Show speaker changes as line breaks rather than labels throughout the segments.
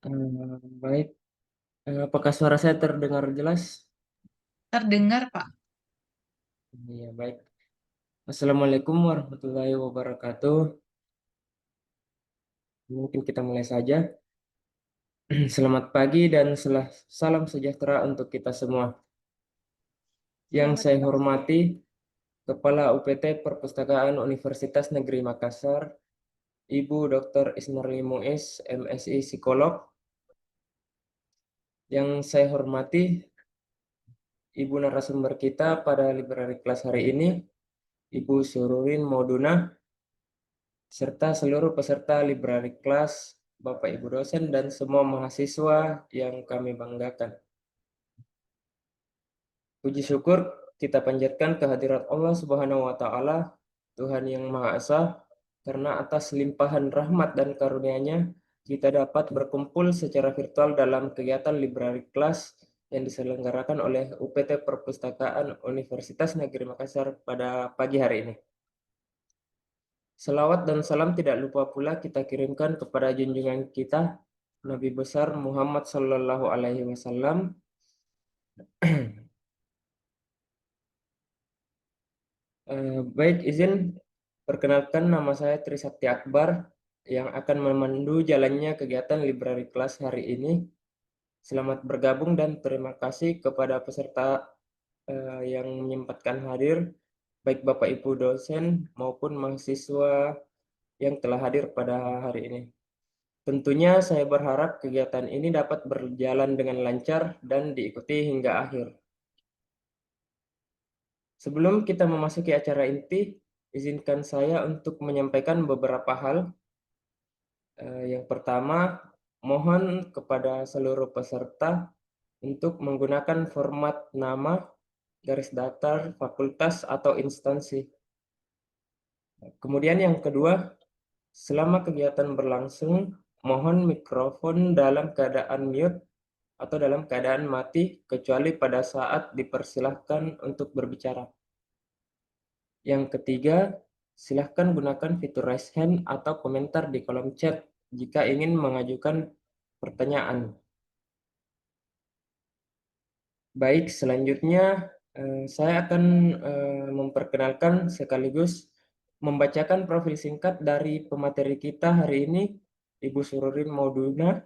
Baik, apakah suara saya terdengar jelas?
Terdengar, Pak.
Iya, baik. Assalamualaikum warahmatullahi wabarakatuh. Mungkin kita mulai saja. Selamat pagi dan salam sejahtera untuk kita semua. Yang
Selamat
saya
pagi.
hormati, Kepala UPT Perpustakaan Universitas Negeri Makassar, Ibu Dr. Ismarli Muiz, MSI Psikolog. Yang saya hormati, Ibu narasumber kita pada library kelas hari ini, Ibu Sururin Mauduna, serta seluruh peserta library kelas, Bapak Ibu dosen, dan semua mahasiswa yang kami banggakan. Puji syukur kita panjatkan kehadirat Allah Subhanahu wa Ta'ala, Tuhan yang Maha Esa, karena atas limpahan rahmat dan karunia-Nya kita dapat berkumpul secara virtual dalam kegiatan library class yang diselenggarakan oleh UPT Perpustakaan Universitas Negeri Makassar pada pagi hari ini. Selawat dan salam tidak lupa pula kita kirimkan kepada junjungan kita Nabi besar Muhammad Sallallahu Alaihi Wasallam. Baik, izin perkenalkan, nama saya Trisakti Akbar yang akan memandu jalannya kegiatan library class hari ini. Selamat bergabung dan terima kasih kepada peserta yang menyempatkan hadir, baik Bapak Ibu dosen maupun mahasiswa yang telah hadir pada hari ini. Tentunya saya berharap kegiatan ini dapat berjalan dengan lancar dan diikuti hingga akhir. Sebelum kita memasuki acara inti, izinkan saya untuk menyampaikan beberapa hal. Yang pertama, mohon kepada seluruh peserta untuk menggunakan format nama, garis datar, fakultas, atau instansi. Kemudian yang kedua, selama kegiatan berlangsung, mohon mikrofon dalam keadaan mute atau dalam keadaan mati, kecuali pada saat dipersilahkan untuk berbicara. Yang ketiga, silahkan gunakan fitur raise hand atau komentar di kolom chat jika ingin mengajukan pertanyaan. Baik, selanjutnya saya akan memperkenalkan sekaligus membacakan profil singkat dari pemateri kita hari ini, Ibu Sururin Mauduna.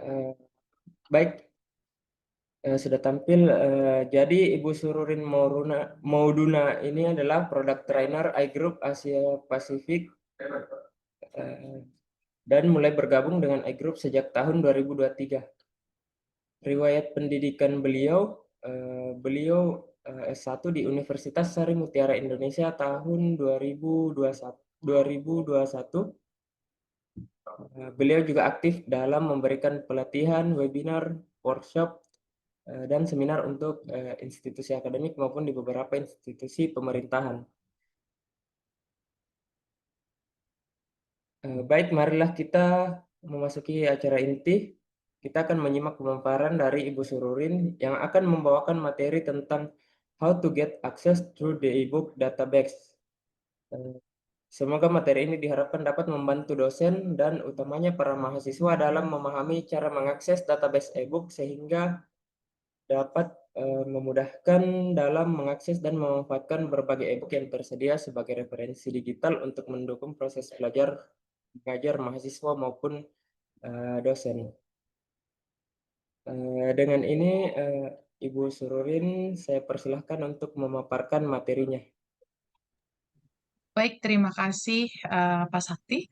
Eh, Baik, sudah tampil. Jadi Ibu Sururin Mauduna ini adalah Product Trainer iGroup Asia Pasifik eh, dan mulai bergabung dengan iGroup sejak tahun 2023. Riwayat pendidikan beliau, S1 di Universitas Sari Mutiara Indonesia tahun 2021. Beliau juga aktif dalam memberikan pelatihan, webinar, workshop, dan seminar untuk institusi akademik maupun di beberapa institusi pemerintahan. Baik, marilah kita memasuki acara inti. Kita akan menyimak pemaparan dari Ibu Sururin yang akan membawakan materi tentang how to get access through the ebook database. Eh, Semoga materi ini diharapkan dapat membantu dosen dan utamanya para mahasiswa dalam memahami cara mengakses database e-book sehingga dapat memudahkan dalam mengakses dan memanfaatkan berbagai e-book yang tersedia sebagai referensi digital untuk mendukung proses belajar mengajar mahasiswa maupun dosen. Dengan ini, Ibu Sururin, saya persilahkan untuk memaparkan materinya.
Baik, terima kasih Pak Sakti.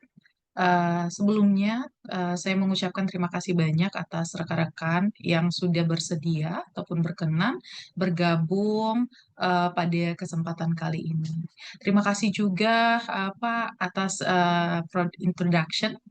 Sebelumnya, saya mengucapkan terima kasih banyak atas rekan-rekan yang sudah bersedia ataupun berkenan bergabung pada kesempatan kali ini. Terima kasih juga Pak atas introduction.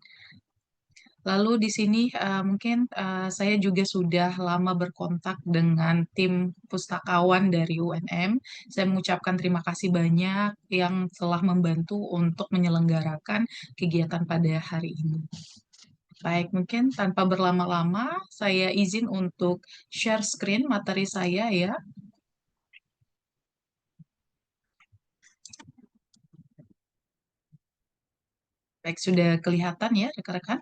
Lalu di sini mungkin saya juga sudah lama berkontak dengan tim pustakawan dari UNM. Saya mengucapkan terima kasih banyak yang telah membantu untuk menyelenggarakan kegiatan pada hari ini. Baik, mungkin tanpa berlama-lama, saya izin untuk share screen materi saya ya. Baik, sudah kelihatan ya rekan-rekan?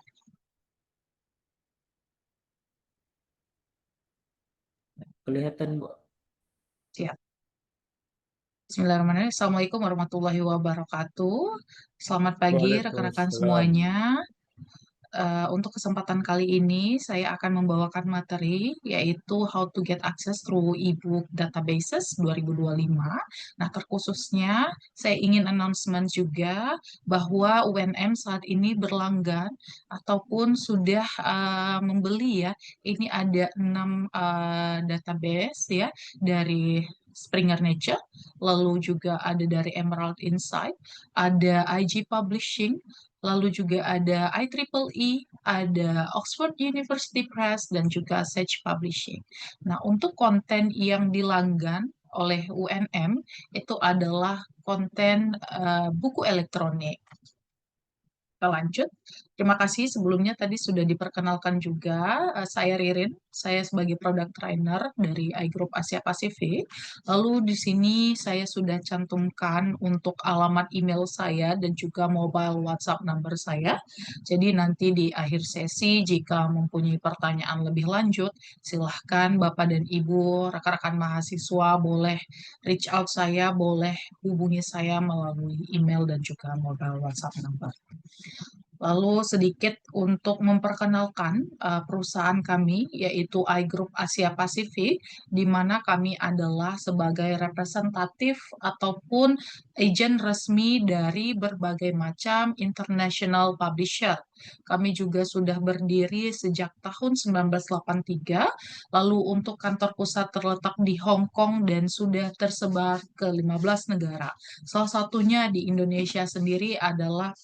Kelihatan, Bu.
Siap. Bismillahirrahmanirrahim. Assalamualaikum warahmatullahi wabarakatuh. Selamat pagi rekan-rekan
Waalaikumsalam.
semuanya. Untuk kesempatan kali ini, saya akan membawakan materi yaitu How to Get Access Through eBook Databases 2025. Nah, terkhususnya saya ingin announcement juga bahwa UNM saat ini berlanggan ataupun sudah membeli ya. Ini ada 6 database ya dari Springer Nature, lalu juga ada dari Emerald Insight, ada IG Publishing, lalu juga ada IEEE, ada Oxford University Press, dan juga Sage Publishing. Nah, untuk konten yang dilanggan oleh UNM itu adalah konten buku elektronik. Kita lanjut. Terima kasih sebelumnya tadi sudah diperkenalkan juga. Saya Ririn, saya sebagai product trainer dari iGroup Asia Pasifik. Lalu di sini saya sudah cantumkan untuk alamat email saya dan juga mobile WhatsApp number saya. Jadi nanti di akhir sesi jika mempunyai pertanyaan lebih lanjut, silahkan Bapak dan Ibu, rekan-rekan mahasiswa boleh reach out saya, boleh hubungi saya melalui email dan juga mobile WhatsApp number. Lalu sedikit untuk memperkenalkan perusahaan kami, yaitu iGroup Asia Pasifik, di mana kami adalah sebagai representatif ataupun agen resmi dari berbagai macam international publisher. Kami juga sudah berdiri sejak tahun 1983, lalu untuk kantor pusat terletak di Hong Kong dan sudah tersebar ke 15 negara. Salah satunya di Indonesia sendiri adalah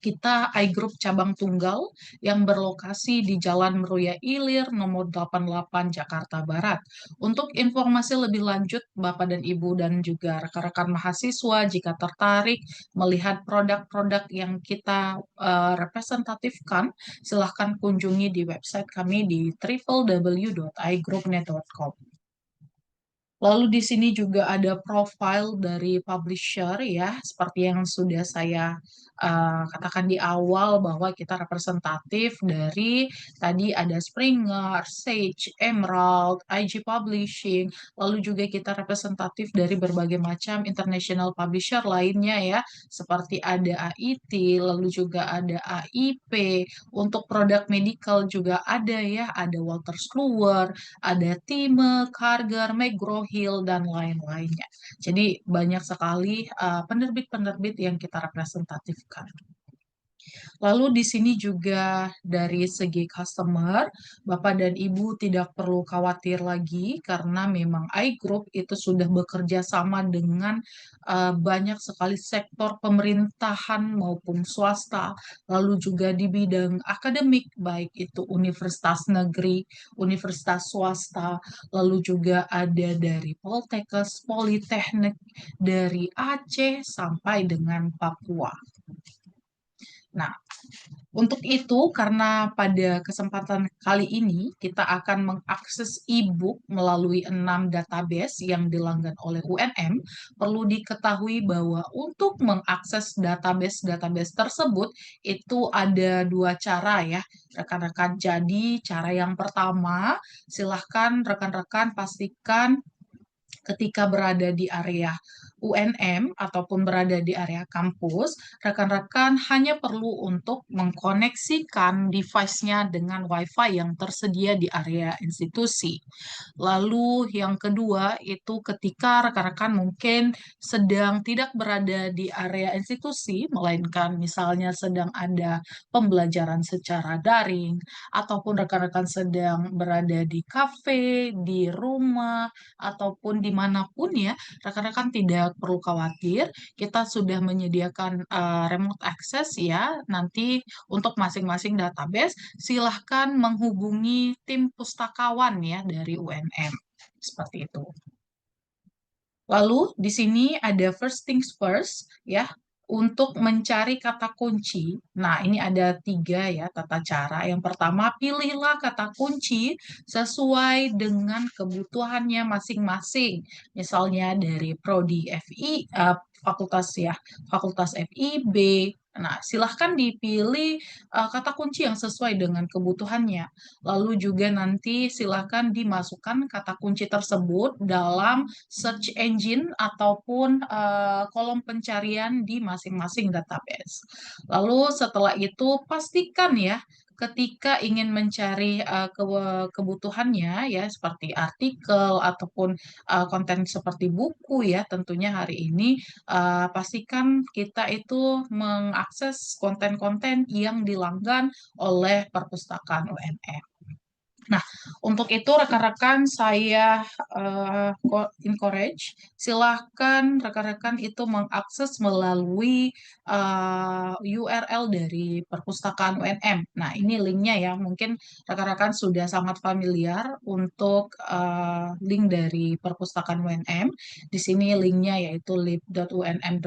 kita iGroup cabang tunggal yang berlokasi di Jalan Meruya Ilir nomor 88 Jakarta Barat. Untuk informasi lebih lanjut Bapak dan Ibu dan juga rekan-rekan mahasiswa jika tertarik melihat produk-produk yang kita representatifkan, silahkan kunjungi di website kami di www.igroupnet.com. Lalu di sini juga ada profile dari publisher ya, seperti yang sudah saya katakan di awal bahwa kita representatif dari tadi ada Springer, Sage, Emerald, IG Publishing, lalu juga kita representatif dari berbagai macam international publisher lainnya ya, seperti ada AIT, lalu juga ada AIP, untuk produk medical juga ada ya, ada Walters Kluwer, ada Time, Karger, McGraw-Hill, dan lain-lainnya. Jadi banyak sekali penerbit-penerbit yang kita representatifkan. Lalu di sini juga dari segi customer, Bapak dan Ibu tidak perlu khawatir lagi karena memang iGroup itu sudah bekerja sama dengan banyak sekali sektor pemerintahan maupun swasta, lalu juga di bidang akademik, baik itu universitas negeri, universitas swasta, lalu juga ada dari Poltekkes, Politeknik, dari Aceh sampai dengan Papua. Nah, untuk itu, karena pada kesempatan kali ini kita akan mengakses e-book melalui 6 database yang dilanggan oleh UNM, perlu diketahui bahwa untuk mengakses database-database tersebut itu ada dua cara ya, rekan-rekan. Jadi, cara yang pertama, silahkan rekan-rekan pastikan ketika berada di area UNM ataupun berada di area kampus, rekan-rekan hanya perlu untuk mengkoneksikan device-nya dengan WiFi yang tersedia di area institusi. Lalu yang kedua itu ketika rekan-rekan mungkin sedang tidak berada di area institusi, melainkan misalnya sedang ada pembelajaran secara daring, ataupun rekan-rekan sedang berada di kafe, di rumah, ataupun dimanapun ya, rekan-rekan tidak perlu khawatir. Kita sudah menyediakan remote access ya. Nanti untuk masing-masing database, silahkan menghubungi tim pustakawan ya dari UNM. Seperti itu. Lalu di sini ada first things first ya. untuk mencari kata kunci. Nah, ini ada tiga ya tata cara. Yang pertama, pilihlah kata kunci sesuai dengan kebutuhannya masing-masing. Misalnya dari prodi FI, fakultas ya, fakultas FIB. Nah, silahkan dipilih kata kunci yang sesuai dengan kebutuhannya. Lalu juga nanti silahkan dimasukkan kata kunci tersebut dalam search engine ataupun kolom pencarian di masing-masing database. Lalu setelah itu pastikan ya ketika ingin mencari kebutuhannya ya seperti artikel ataupun konten seperti buku ya tentunya hari ini pastikan kita itu mengakses konten-konten yang dilanggan oleh perpustakaan UNM. Nah, untuk itu rekan-rekan saya encourage, silahkan rekan-rekan itu mengakses melalui URL dari perpustakaan UNM. Nah, ini linknya ya, mungkin rekan-rekan sudah sangat familiar untuk link dari perpustakaan UNM. Di sini linknya yaitu lib.unm.ac.id.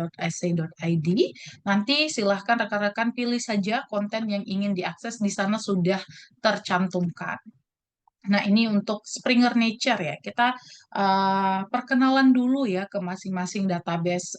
Nanti silahkan rekan-rekan pilih saja konten yang ingin diakses, di sana sudah tercantumkan. Nah, ini untuk Springer Nature ya. Kita perkenalan dulu ya ke masing-masing database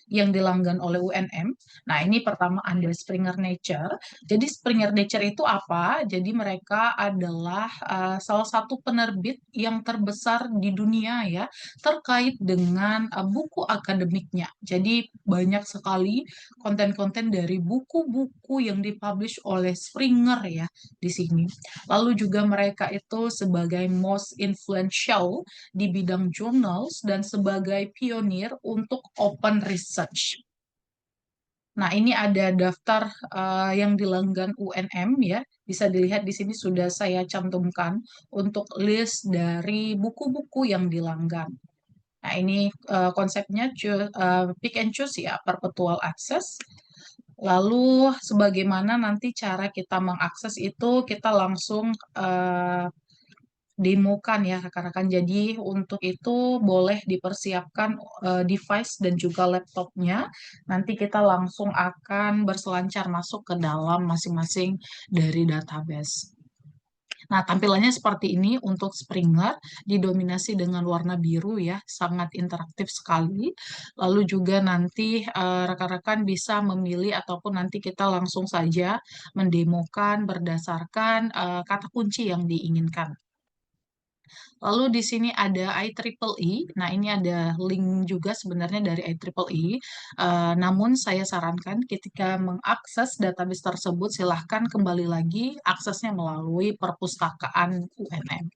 yang dilanggan oleh UNM. Nah, ini pertama ada Springer Nature. Jadi Springer Nature itu apa? Jadi mereka adalah salah satu penerbit yang terbesar di dunia ya terkait dengan buku akademiknya. Jadi banyak sekali konten-konten dari buku-buku yang dipublish oleh Springer ya di sini. Lalu juga mereka itu sebagai most influential di bidang journals dan sebagai pionir untuk open research. Nah, ini ada daftar yang dilanggan UNM ya. Bisa dilihat di sini sudah saya cantumkan untuk list dari buku-buku yang dilanggan. Nah, ini konsepnya pick and choose ya, perpetual access. Lalu sebagaimana nanti cara kita mengakses itu kita langsung demokan ya rekan-rekan. Jadi untuk itu boleh dipersiapkan device dan juga laptopnya. Nanti kita langsung akan berselancar masuk ke dalam masing-masing dari database. Nah, tampilannya seperti ini untuk Springer, didominasi dengan warna biru ya, sangat interaktif sekali. Lalu juga nanti rekan-rekan bisa memilih ataupun nanti kita langsung saja mendemokan berdasarkan kata kunci yang diinginkan. Lalu di sini ada IEEE. Nah, ini ada link juga sebenarnya dari IEEE. Namun saya sarankan ketika mengakses database tersebut, silahkan kembali lagi aksesnya melalui perpustakaan UNM.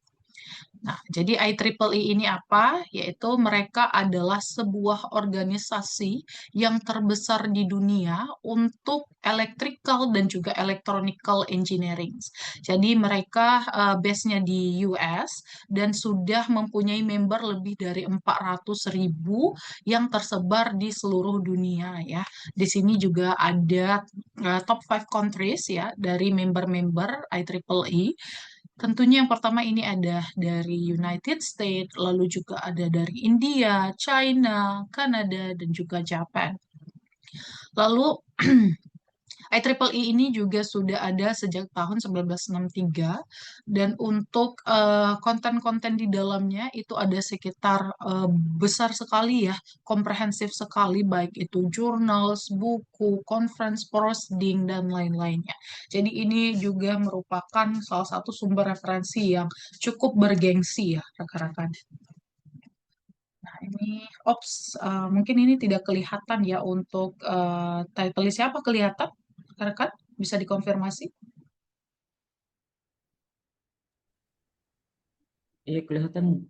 Nah, jadi IEEE ini apa? Yaitu mereka adalah sebuah organisasi yang terbesar di dunia untuk electrical dan juga electronical engineering. Jadi mereka base-nya di US dan sudah mempunyai member lebih dari 400.000 yang tersebar di seluruh dunia ya. Di sini juga ada top 5 countries ya dari member-member IEEE. Tentunya yang pertama ini ada dari United States, lalu juga ada dari India, China, Kanada, dan juga Japan. Lalu IEEE ini juga sudah ada sejak tahun 1963 dan untuk konten-konten di dalamnya itu ada sekitar besar sekali ya, komprehensif sekali baik itu jurnals, buku, conference, proceeding dan lain-lainnya. Jadi ini juga merupakan salah satu sumber referensi yang cukup bergengsi ya rekan-rekan. Nah, ini ops, mungkin ini tidak kelihatan ya untuk title siapa kelihatan? Rekan, bisa dikonfirmasi?
Iya kelihatan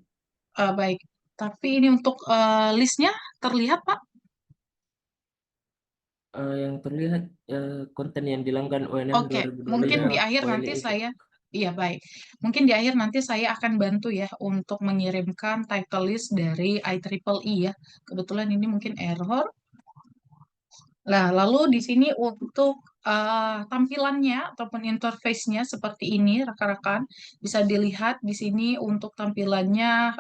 Baik, tapi ini untuk listnya terlihat, Pak?
yang terlihat konten yang dilanggan UNM
Oke, mungkin
2025
di akhir
OLE
nanti
itu.
saya, iya baik, mungkin di akhir nanti saya akan bantu ya untuk mengirimkan title list dari IEEE ya. Kebetulan ini mungkin error. Nah, lalu di sini untuk tampilannya ataupun interface-nya seperti ini, rekan-rekan. Bisa dilihat di sini untuk tampilannya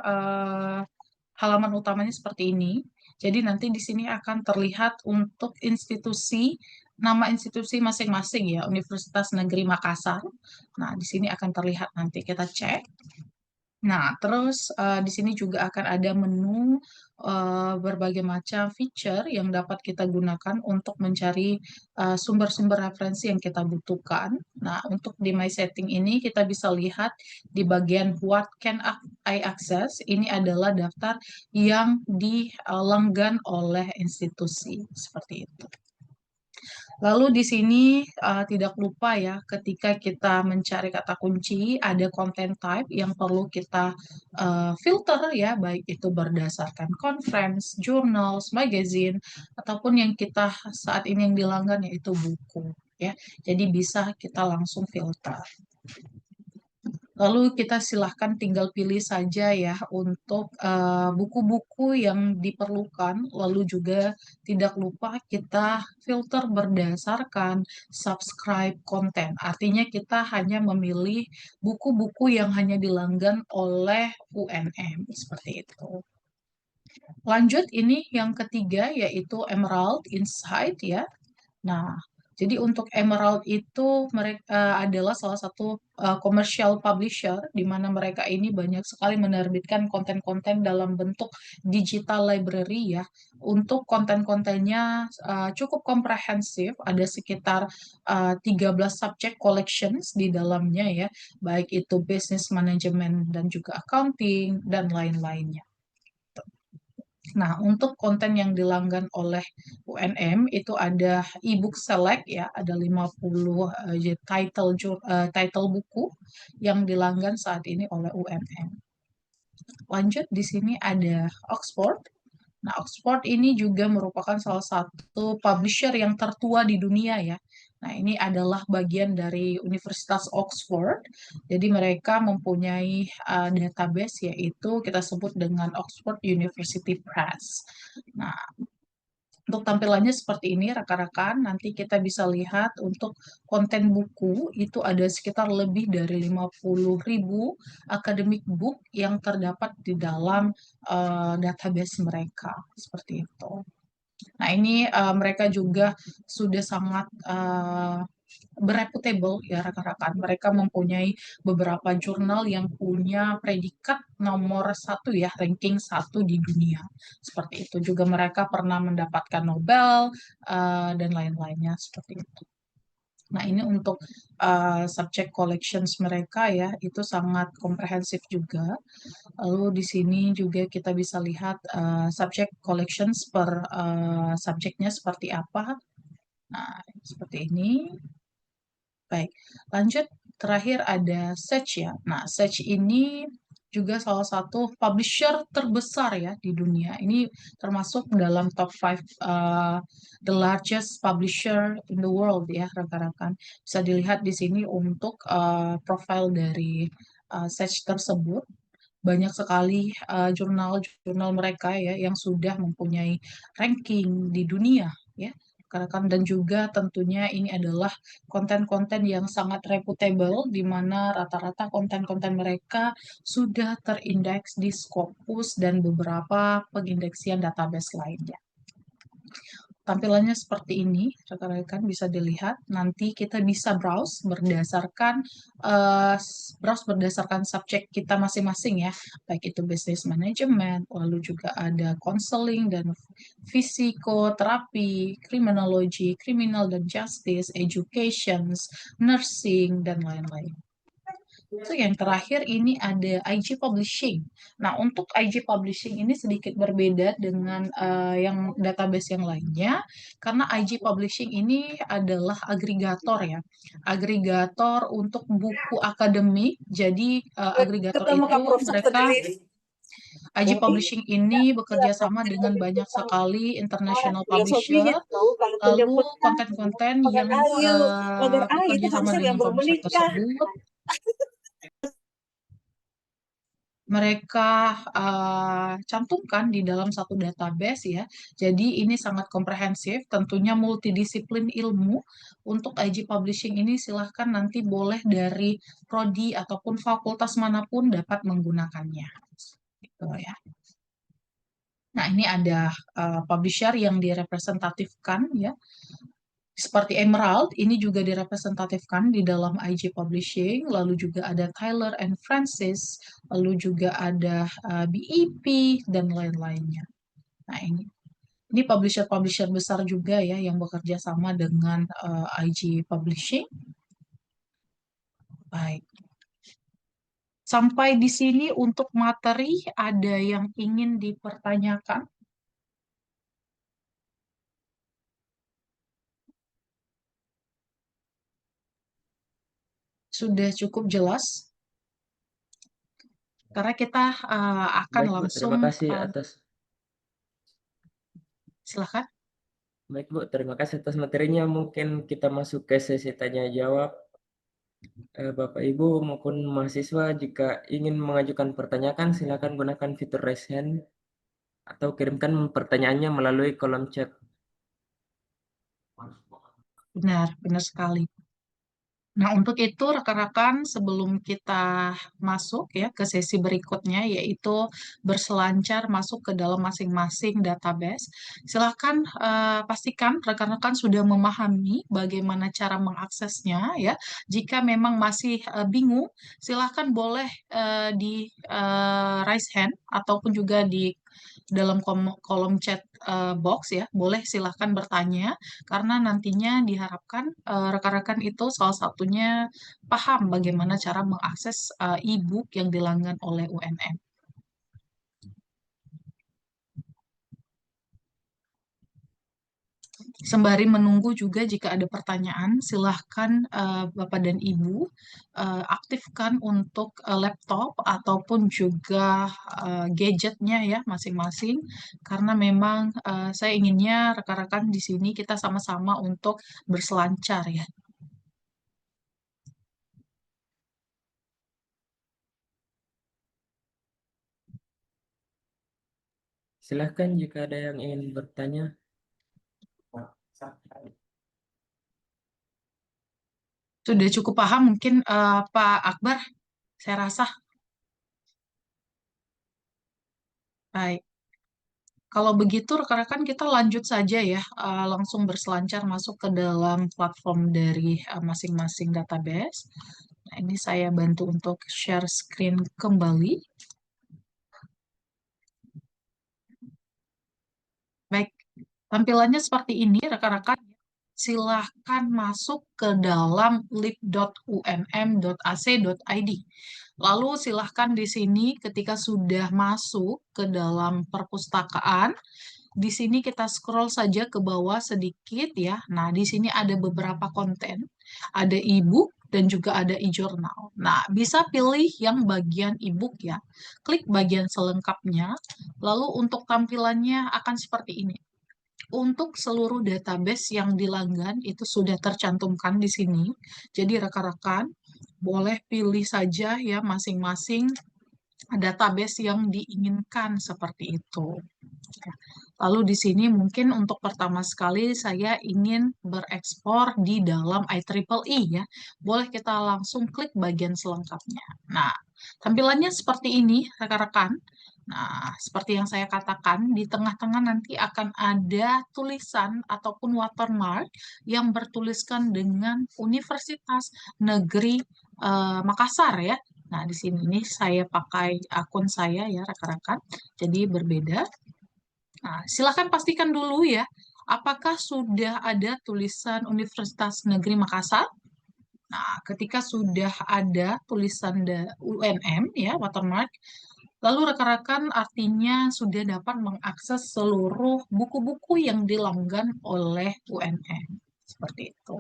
halaman utamanya seperti ini. Jadi nanti di sini akan terlihat untuk institusi, nama institusi masing-masing ya, Universitas Negeri Makassar. Nah, di sini akan terlihat nanti kita cek. Nah, terus di sini juga akan ada menu berbagai macam feature yang dapat kita gunakan untuk mencari sumber-sumber referensi yang kita butuhkan. Nah, untuk di My Setting ini kita bisa lihat di bagian What Can I Access? Ini adalah daftar yang dilenggan oleh institusi seperti itu. Lalu di sini tidak lupa ya, ketika kita mencari kata kunci, ada content type yang perlu kita filter ya, baik itu berdasarkan conference, journals, magazine, ataupun yang kita saat ini yang dilanggan yaitu buku ya. Jadi bisa kita langsung filter. Lalu kita silahkan tinggal pilih saja ya untuk buku-buku yang diperlukan. Lalu juga tidak lupa kita filter berdasarkan subscribe konten. Artinya kita hanya memilih buku-buku yang hanya dilanggan oleh UNM seperti itu. Lanjut ini yang ketiga yaitu Emerald Insight ya. Nah, jadi untuk Emerald itu mereka adalah salah satu commercial publisher di mana mereka ini banyak sekali menerbitkan konten-konten dalam bentuk digital library ya. Untuk konten-kontennya cukup komprehensif, ada sekitar 13 subject collections di dalamnya ya, baik itu business management dan juga accounting dan lain-lainnya. Nah, untuk konten yang dilanggan oleh UNM itu ada e-book select ya, ada 50 title buku yang dilanggan saat ini oleh UNM. Lanjut di sini ada Oxford. Nah, Oxford ini juga merupakan salah satu publisher yang tertua di dunia ya. Nah, ini adalah bagian dari Universitas Oxford. Jadi mereka mempunyai database yaitu kita sebut dengan Oxford University Press. Nah, untuk tampilannya seperti ini, rekan-rekan. Nanti kita bisa lihat untuk konten buku itu ada sekitar lebih dari 50.000 academic book yang terdapat di dalam database mereka. Seperti itu. Nah, ini mereka juga sudah sangat bereputable ya rekan-rekan. Mereka mempunyai beberapa jurnal yang punya predikat nomor satu ya, ranking satu di dunia. Seperti itu. Juga mereka pernah mendapatkan Nobel dan lain-lainnya seperti itu. Nah, ini untuk subject collections mereka ya, itu sangat komprehensif juga. Lalu di sini juga kita bisa lihat subject collections per subjeknya seperti apa. Nah, seperti ini. Baik, lanjut terakhir ada Sage ya. Nah, Sage ini juga salah satu publisher terbesar ya di dunia. Ini termasuk dalam top 5 the largest publisher in the world ya, rekan-rekan. Bisa dilihat di sini untuk profil dari Sage tersebut. Banyak sekali jurnal-jurnal mereka ya yang sudah mempunyai ranking di dunia ya rekan-rekan, dan juga tentunya ini adalah konten-konten yang sangat reputable di mana rata-rata konten-konten mereka sudah terindeks di Scopus dan beberapa pengindeksian database lainnya. Tampilannya seperti ini, rekan-rekan bisa dilihat. Nanti kita bisa uh, browse berdasarkan subjek kita masing-masing ya, baik itu business management, lalu juga ada counseling dan psikoterapi, criminology, criminal dan justice, education, nursing dan lain-lain. Itu yang terakhir ini ada IG Publishing. Nah, untuk IG Publishing ini sedikit berbeda dengan yang database yang lainnya, karena IG Publishing ini adalah agregator ya. Agregator untuk buku akademik. Jadi agregator
Ketemu
itu
Kak Profesor
mereka
sendiri.
IG Publishing ini bekerja sama dengan banyak sekali international publisher.
Filosofinya tahu kalau
Lalu
penjemputan
konten-konten
pagar
yang
ayu, pagar A itu
bekerja sama
harusnya yang
dengan
baru
publisher
menikah.
tersebut mereka cantumkan di dalam satu database ya. Jadi ini sangat komprehensif, tentunya multidisiplin ilmu. Untuk IG Publishing ini silahkan nanti boleh dari prodi ataupun fakultas manapun dapat menggunakannya. Gitu ya. Nah, ini ada publisher yang direpresentatifkan ya. Seperti Emerald, ini juga direpresentatifkan di dalam IG Publishing, lalu juga ada Tyler and Francis, lalu juga ada BEP, dan lain-lainnya. Nah, ini publisher-publisher besar juga ya yang bekerja sama dengan IG Publishing. Baik. Sampai di sini untuk materi, ada yang ingin dipertanyakan? Sudah cukup jelas? Karena kita akan
Baik, Bu.
langsung,
Terima kasih atas
silakan.
Baik, Bu. Terima kasih atas materinya. Mungkin kita masuk ke sesi tanya jawab. Bapak Ibu maupun mahasiswa jika ingin mengajukan pertanyaan silakan gunakan fitur raise hand atau kirimkan pertanyaannya melalui kolom chat.
Benar, benar sekali. Nah, untuk itu rekan-rekan sebelum kita masuk ya ke sesi berikutnya yaitu berselancar masuk ke dalam masing-masing database, silakan pastikan rekan-rekan sudah memahami bagaimana cara mengaksesnya ya. Jika memang masih bingung, silakan boleh di raise hand ataupun juga di dalam kolom chat box ya, boleh silahkan bertanya karena nantinya diharapkan rekan-rekan itu salah satunya paham bagaimana cara mengakses e-book yang dilanggan oleh UNM. Sembari menunggu juga jika ada pertanyaan, silahkan Bapak dan Ibu aktifkan untuk laptop ataupun juga gadgetnya ya masing-masing, karena memang saya inginnya rekan-rekan di sini kita sama-sama untuk berselancar ya.
Silahkan jika ada yang ingin bertanya.
Sudah cukup paham mungkin Pak Akbar, saya rasa. Baik. Kalau begitu rekan-rekan kita lanjut saja ya, langsung berselancar masuk ke dalam platform dari masing-masing database. Nah, ini saya bantu untuk share screen kembali. Baik, tampilannya seperti ini rekan-rekan. Silahkan masuk ke dalam lib.unm.ac.id. Lalu silahkan di sini ketika sudah masuk ke dalam perpustakaan, di sini kita scroll saja ke bawah sedikit ya. Nah, di sini ada beberapa konten, ada e-book dan juga ada e-journal. Nah, bisa pilih yang bagian e-book ya. Klik bagian selengkapnya. Lalu untuk tampilannya akan seperti ini. Untuk seluruh database yang dilanggan itu sudah tercantumkan di sini. Jadi rekan-rekan boleh pilih saja ya masing-masing database yang diinginkan seperti itu. Lalu di sini mungkin untuk pertama sekali saya ingin berekspor di dalam IEEE ya. Boleh kita langsung klik bagian selengkapnya. Nah, tampilannya seperti ini rekan-rekan. Nah, seperti yang saya katakan, di tengah-tengah nanti akan ada tulisan ataupun watermark yang bertuliskan dengan Universitas Negeri Makassar ya. Nah, di sini nih saya pakai akun saya ya rekan-rekan. Jadi berbeda. Nah, silakan pastikan dulu ya, apakah sudah ada tulisan Universitas Negeri Makassar? Nah, ketika sudah ada tulisan UNM ya, watermark, lalu rekan-rekan artinya sudah dapat mengakses seluruh buku-buku yang dilanggan oleh UNM. Seperti itu.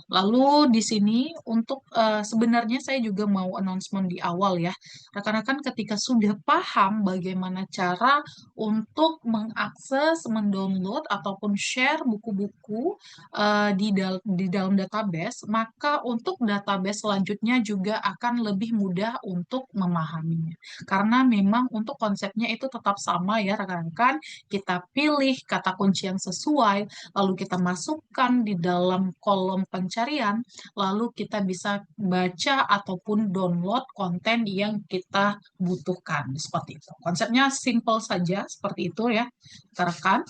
Lalu di sini untuk sebenarnya saya juga mau announcement di awal ya. Rekan-rekan ketika sudah paham bagaimana cara untuk mengakses, mendownload ataupun share buku-buku di dalam database, maka untuk database selanjutnya juga akan lebih mudah untuk memahaminya. Karena memang untuk konsepnya itu tetap sama ya rekan-rekan. Kita pilih kata kunci yang sesuai, lalu kita masukkan di dalam kolom pencarian, lalu kita bisa baca ataupun download konten yang kita butuhkan. Seperti itu. Konsepnya simple saja, seperti itu ya, rekan.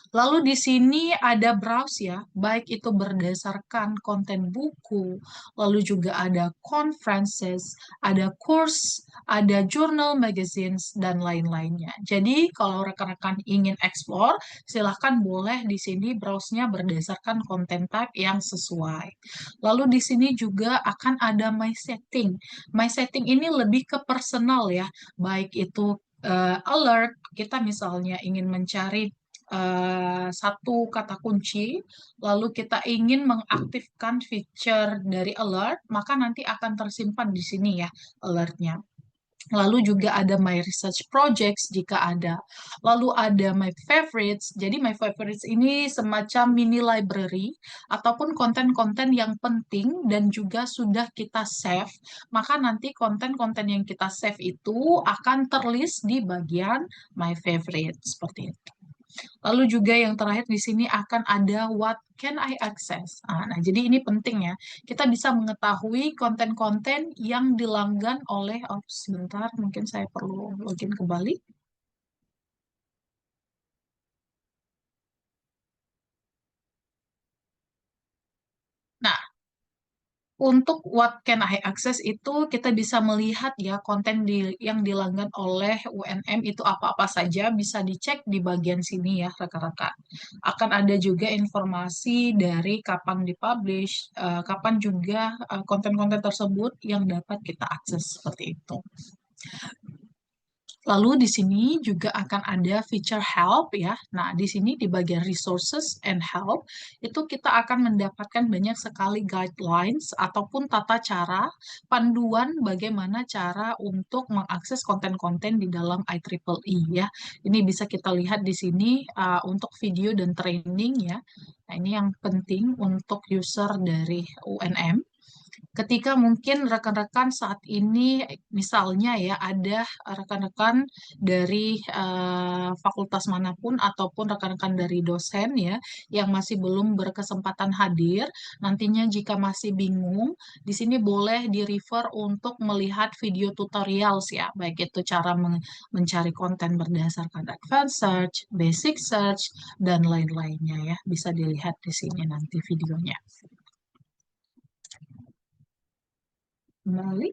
Lalu di sini ada browse ya, baik itu berdasarkan konten buku, lalu juga ada conferences, ada course, ada journal, magazines, dan lain-lainnya. Jadi kalau rekan-rekan ingin explore, silahkan boleh di sini browse-nya berdasarkan konten type yang sesuai. Lalu di sini juga akan ada my setting. My setting ini lebih ke personal ya, baik itu alert, kita misalnya ingin mencari satu kata kunci, lalu kita ingin mengaktifkan feature dari alert, maka nanti akan tersimpan di sini ya alertnya. Lalu juga ada my research projects jika ada. Lalu ada my favorites. Jadi my favorites ini semacam mini library ataupun konten-konten yang penting dan juga sudah kita save. Maka nanti konten-konten yang kita save itu akan terlist di bagian my favorite seperti itu. Lalu juga yang terakhir di sini akan ada what can I access. Nah, jadi ini penting ya. Kita bisa mengetahui konten-konten yang dilanggan oleh, oh sebentar, mungkin saya perlu login kembali. Nah, untuk what can I access itu kita bisa melihat ya konten yang dilanggan oleh UNM itu apa-apa saja bisa dicek di bagian sini ya rekan-rekan. Akan ada juga informasi dari kapan dipublish, kapan juga konten-konten tersebut yang dapat kita akses seperti itu. Lalu di sini juga akan ada feature help ya. Nah, di sini di bagian resources and help itu kita akan mendapatkan banyak sekali guidelines ataupun tata cara panduan bagaimana cara untuk mengakses konten-konten di dalam IEEE ya. Ini bisa kita lihat di sini untuk video dan training ya. Nah, ini yang penting untuk user dari UNM. Ketika mungkin rekan-rekan saat ini misalnya ya ada rekan-rekan dari fakultas manapun ataupun rekan-rekan dari dosen ya yang masih belum berkesempatan hadir, nantinya jika masih bingung, di sini boleh di-refer untuk melihat video tutorials ya, baik itu cara mencari konten berdasarkan advanced search, basic search, dan lain-lainnya ya. Bisa dilihat di sini nanti videonya. Kembali.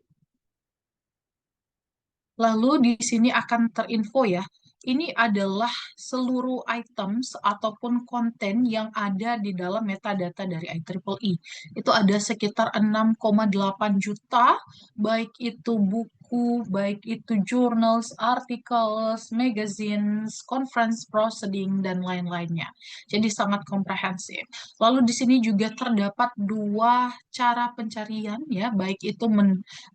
Lalu di sini akan terinfo ya. Ini adalah seluruh items ataupun konten yang ada di dalam metadata dari IEEE. Itu ada sekitar 6,8 juta, baik itu buku, baik itu journals, articles, magazines, conference proceeding, dan lain-lainnya. Jadi sangat komprehensif. Lalu di sini juga terdapat dua cara pencarian ya, baik itu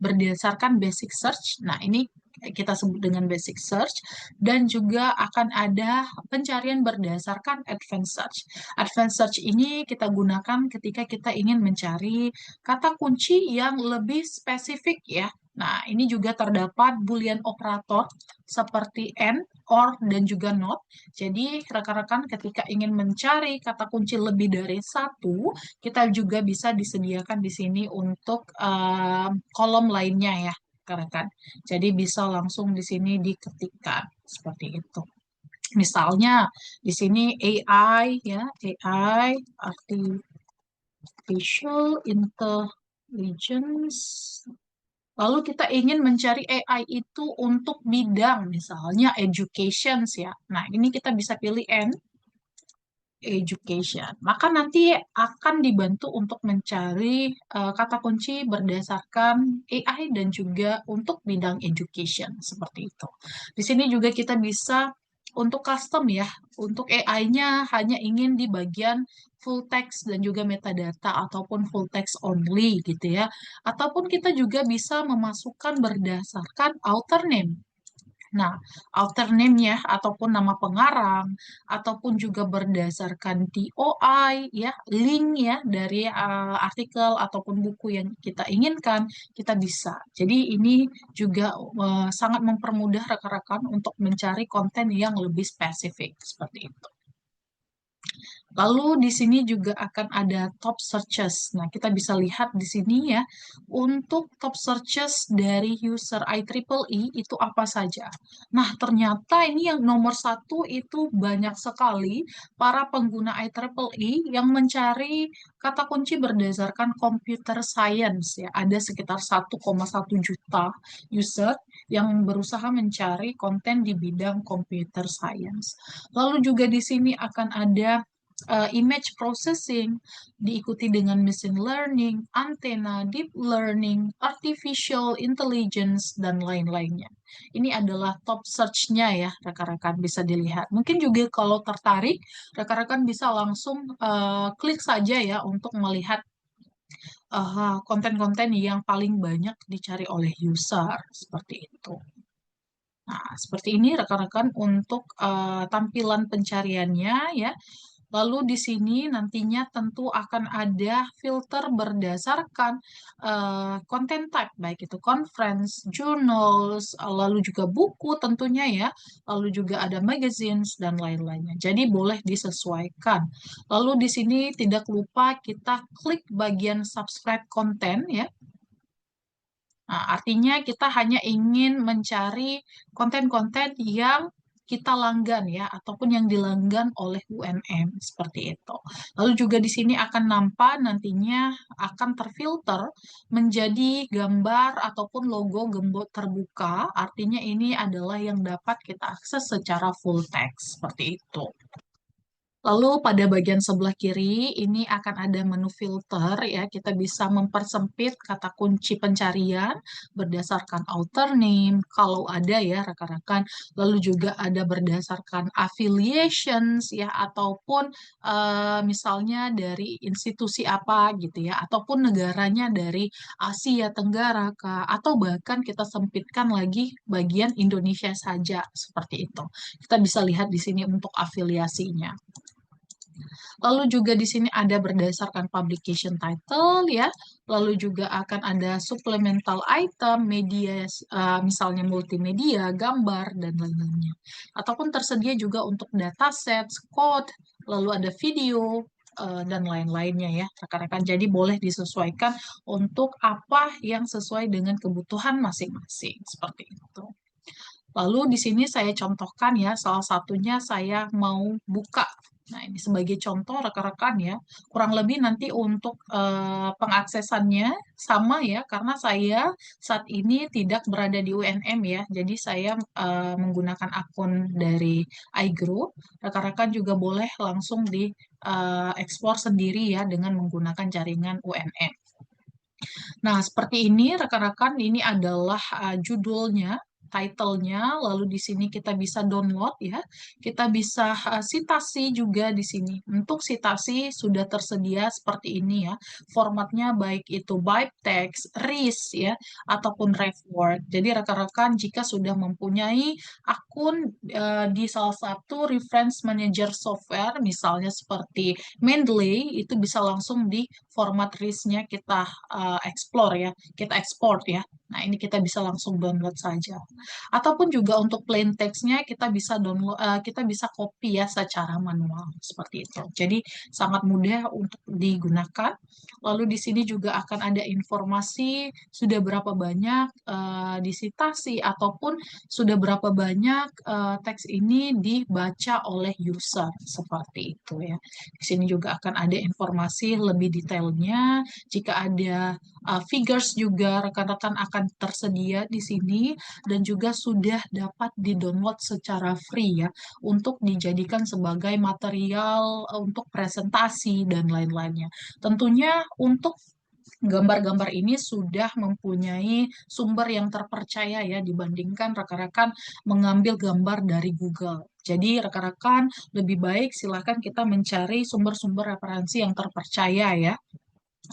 berdasarkan basic search. Nah, ini kita sebut dengan basic search dan juga akan ada pencarian berdasarkan advanced search. Advanced search ini kita gunakan ketika kita ingin mencari kata kunci yang lebih spesifik ya. Nah, ini juga terdapat boolean operator seperti and, or, dan juga not. Jadi, rekan-rekan ketika ingin mencari kata kunci lebih dari satu, kita juga bisa disediakan di sini untuk kolom lainnya ya rekan-rekan. Jadi bisa langsung di sini diketikkan seperti itu. Misalnya di sini AI ya, AI artificial intelligence. Lalu kita ingin mencari AI itu untuk bidang misalnya education ya. Nah, ini kita bisa pilih N education. Maka nanti akan dibantu untuk mencari kata kunci berdasarkan AI dan juga untuk bidang education seperti itu. Di sini juga kita bisa untuk custom ya, untuk AI-nya hanya ingin di bagian full text dan juga metadata ataupun full text only gitu ya. Ataupun kita juga bisa memasukkan berdasarkan author name. Nah, author name-nya ataupun nama pengarang ataupun juga berdasarkan DOI ya, link ya dari artikel ataupun buku yang kita inginkan, kita bisa. Jadi ini juga sangat mempermudah rekan-rekan untuk mencari konten yang lebih spesifik seperti itu. Lalu di sini juga akan ada top searches. Nah, kita bisa lihat di sini ya, untuk top searches dari user IEEE itu apa saja. Nah, ternyata ini yang nomor satu itu banyak sekali para pengguna IEEE yang mencari kata kunci berdasarkan computer science ya. Ada sekitar 1,1 juta user yang berusaha mencari konten di bidang computer science. Lalu juga di sini akan ada image processing, diikuti dengan machine learning, antenna, deep learning, artificial intelligence, dan lain-lainnya. Ini adalah top search-nya ya, rekan-rekan bisa dilihat. Mungkin juga kalau tertarik, rekan-rekan bisa langsung klik saja ya untuk melihat konten-konten yang paling banyak dicari oleh user, seperti itu. Nah, seperti ini rekan-rekan untuk tampilan pencariannya ya. Lalu di sini nantinya tentu akan ada filter berdasarkan content type, baik itu conference, journals, lalu juga buku tentunya ya, lalu juga ada magazines dan lain-lainnya. Jadi boleh disesuaikan. Lalu di sini tidak lupa kita klik bagian subscribe content ya. Nah, artinya kita hanya ingin mencari konten-konten yang kita langgan ya, ataupun yang dilanggan oleh UNM seperti itu. Lalu juga di sini akan nampak nantinya akan terfilter menjadi gambar ataupun logo gembok terbuka. Artinya ini adalah yang dapat kita akses secara full text seperti itu. Lalu pada bagian sebelah kiri ini akan ada menu filter ya. Kita bisa mempersempit kata kunci pencarian berdasarkan author name kalau ada ya rekan-rekan. Lalu juga ada berdasarkan affiliations ya ataupun misalnya dari institusi apa gitu ya ataupun negaranya dari Asia Tenggara kah atau bahkan kita sempitkan lagi bagian Indonesia saja seperti itu. Kita bisa lihat di sini untuk afiliasinya. Lalu juga di sini ada berdasarkan publication title ya. Lalu juga akan ada supplemental item, media misalnya multimedia, gambar dan lain-lainnya. Ataupun tersedia juga untuk datasets, code, lalu ada video dan lain-lainnya ya, rekan-rekan. Jadi boleh disesuaikan untuk apa yang sesuai dengan kebutuhan masing-masing seperti itu. Lalu di sini saya contohkan ya, salah satunya saya mau buka. Nah, ini sebagai contoh rekan-rekan ya, kurang lebih nanti untuk pengaksesannya sama ya, karena saya saat ini tidak berada di UNM ya, jadi saya menggunakan akun dari iGroup. Rekan-rekan juga boleh langsung di ekspor sendiri ya dengan menggunakan jaringan UNM. Nah, seperti ini rekan-rekan, ini adalah judulnya, title-nya, lalu di sini kita bisa download ya. Kita bisa citasi juga di sini. Untuk citasi sudah tersedia seperti ini ya. Formatnya baik itu text, RIS ya, ataupun RefWord. Jadi rekan-rekan jika sudah mempunyai akun di salah satu reference manager software, misalnya seperti Mendeley, itu bisa langsung di format RIS-nya kita explore ya, kita export ya. Nah, ini kita bisa langsung download saja. Ataupun juga untuk plain text-nya kita bisa download, kita bisa copy ya secara manual seperti itu. Jadi sangat mudah untuk digunakan. Lalu di sini juga akan ada informasi sudah berapa banyak disitasi ataupun sudah berapa banyak teks ini dibaca oleh user seperti itu ya. Di sini juga akan ada informasi lebih detailnya. Jika ada figures juga rekan-rekan akan tersedia di sini dan juga sudah dapat di-download secara free ya untuk dijadikan sebagai material untuk presentasi dan lain-lainnya. Tentunya untuk gambar-gambar ini sudah mempunyai sumber yang terpercaya ya dibandingkan rekan-rekan mengambil gambar dari Google. Jadi rekan-rekan lebih baik silakan kita mencari sumber-sumber referensi yang terpercaya ya.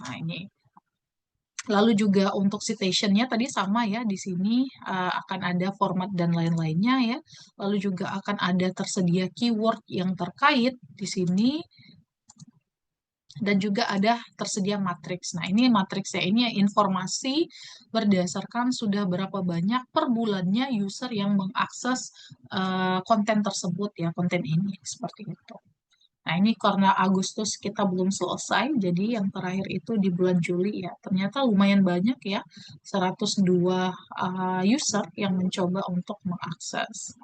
Nah, ini. Lalu juga untuk citation-nya tadi sama ya, di sini akan ada format dan lain-lainnya ya. Lalu juga akan ada tersedia keyword yang terkait di sini. Dan juga ada tersedia matriks. Nah, ini matriksnya ini informasi berdasarkan sudah berapa banyak per bulannya user yang mengakses konten tersebut ya, konten ini seperti itu. Nah, ini karena Agustus kita belum selesai, jadi yang terakhir itu di bulan Juli ya. Ternyata lumayan banyak ya, 102 user yang mencoba untuk mengakses.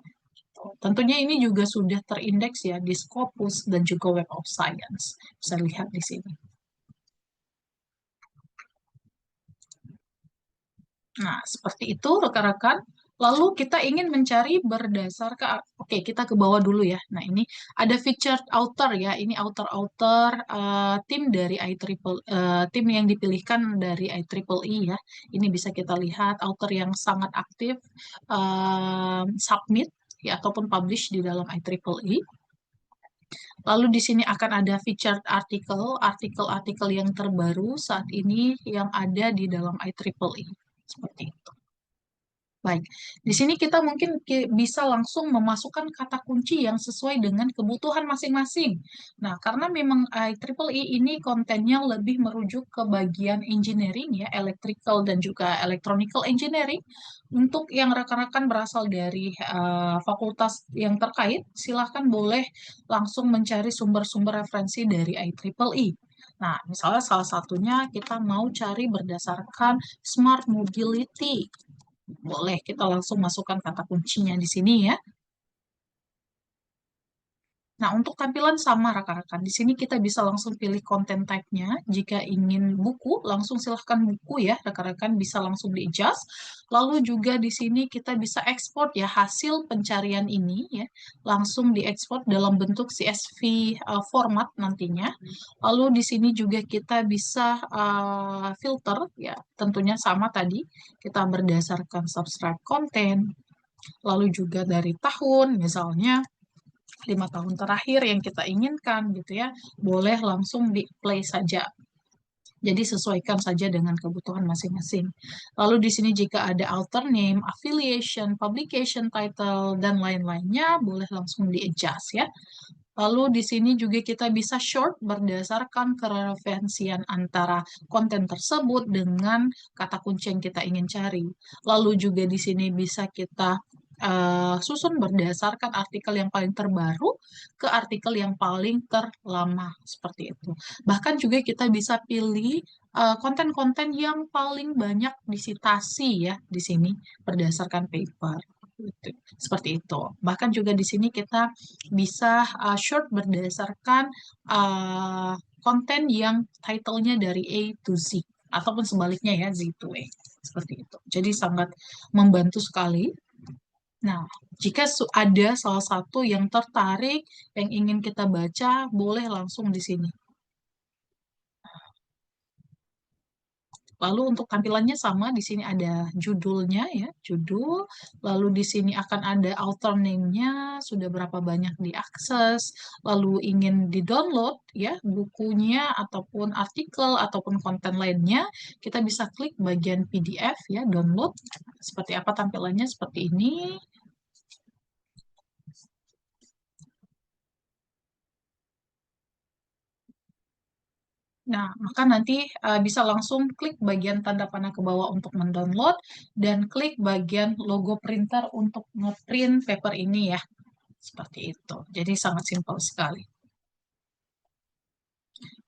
Tentunya ini juga sudah terindeks ya di Scopus dan juga Web of Science. Bisa lihat di sini. Nah, seperti itu rekan-rekan. Lalu kita ingin mencari berdasarkan, oke kita ke bawah dulu ya. Nah ini ada featured author ya. Ini author-author tim dari tim yang dipilihkan dari IEEE ya. Ini bisa kita lihat author yang sangat aktif submit ya ataupun publish di dalam IEEE. Lalu di sini akan ada featured artikel-artikel yang terbaru saat ini yang ada di dalam IEEE. Seperti itu. Baik, di sini kita mungkin bisa langsung memasukkan kata kunci yang sesuai dengan kebutuhan masing-masing. Nah, karena memang IEEE ini kontennya lebih merujuk ke bagian engineering ya, electrical dan juga electronical engineering. Untuk yang rekan-rekan berasal dari fakultas yang terkait, silahkan boleh langsung mencari sumber-sumber referensi dari IEEE. Nah, misalnya salah satunya kita mau cari berdasarkan smart mobility. Boleh, kita langsung masukkan kata kuncinya di sini ya. Nah, untuk tampilan sama rekan-rekan. Di sini kita bisa langsung pilih content type-nya. Jika ingin buku, langsung silahkan buku ya. Rekan-rekan bisa langsung di-adjust. Lalu juga di sini kita bisa ekspor ya hasil pencarian ini ya. Langsung diekspor dalam bentuk CSV format nantinya. Lalu di sini juga kita bisa filter ya. Tentunya sama tadi. Kita berdasarkan subscribe content. Lalu juga dari tahun, misalnya 5 tahun terakhir yang kita inginkan gitu ya, boleh langsung di play saja. Jadi sesuaikan saja dengan kebutuhan masing-masing. Lalu di sini jika ada author name, affiliation, publication title, dan lain-lainnya, boleh langsung di-adjust ya. Lalu di sini juga kita bisa short berdasarkan kerelevansian antara konten tersebut dengan kata kunci yang kita ingin cari. Lalu juga di sini bisa kita susun berdasarkan artikel yang paling terbaru ke artikel yang paling terlama seperti itu. Bahkan juga kita bisa pilih konten-konten yang paling banyak disitasi ya di sini berdasarkan paper. Seperti itu. Bahkan juga di sini kita bisa short berdasarkan uh, konten yang title-nya dari A to Z ataupun sebaliknya ya Z to A. Seperti itu. Jadi sangat membantu sekali. Nah, jika ada salah satu yang tertarik, yang ingin kita baca, boleh langsung di sini. Lalu untuk tampilannya sama, di sini ada judulnya ya, judul. Lalu di sini akan ada author name-nya, sudah berapa banyak diakses. Lalu ingin di-download ya bukunya ataupun artikel ataupun konten lainnya, kita bisa klik bagian PDF ya, download. Seperti apa tampilannya seperti ini. Nah, maka nanti bisa langsung klik bagian tanda panah ke bawah untuk mendownload dan klik bagian logo printer untuk ngeprint paper ini ya. Seperti itu. Jadi sangat simpel sekali.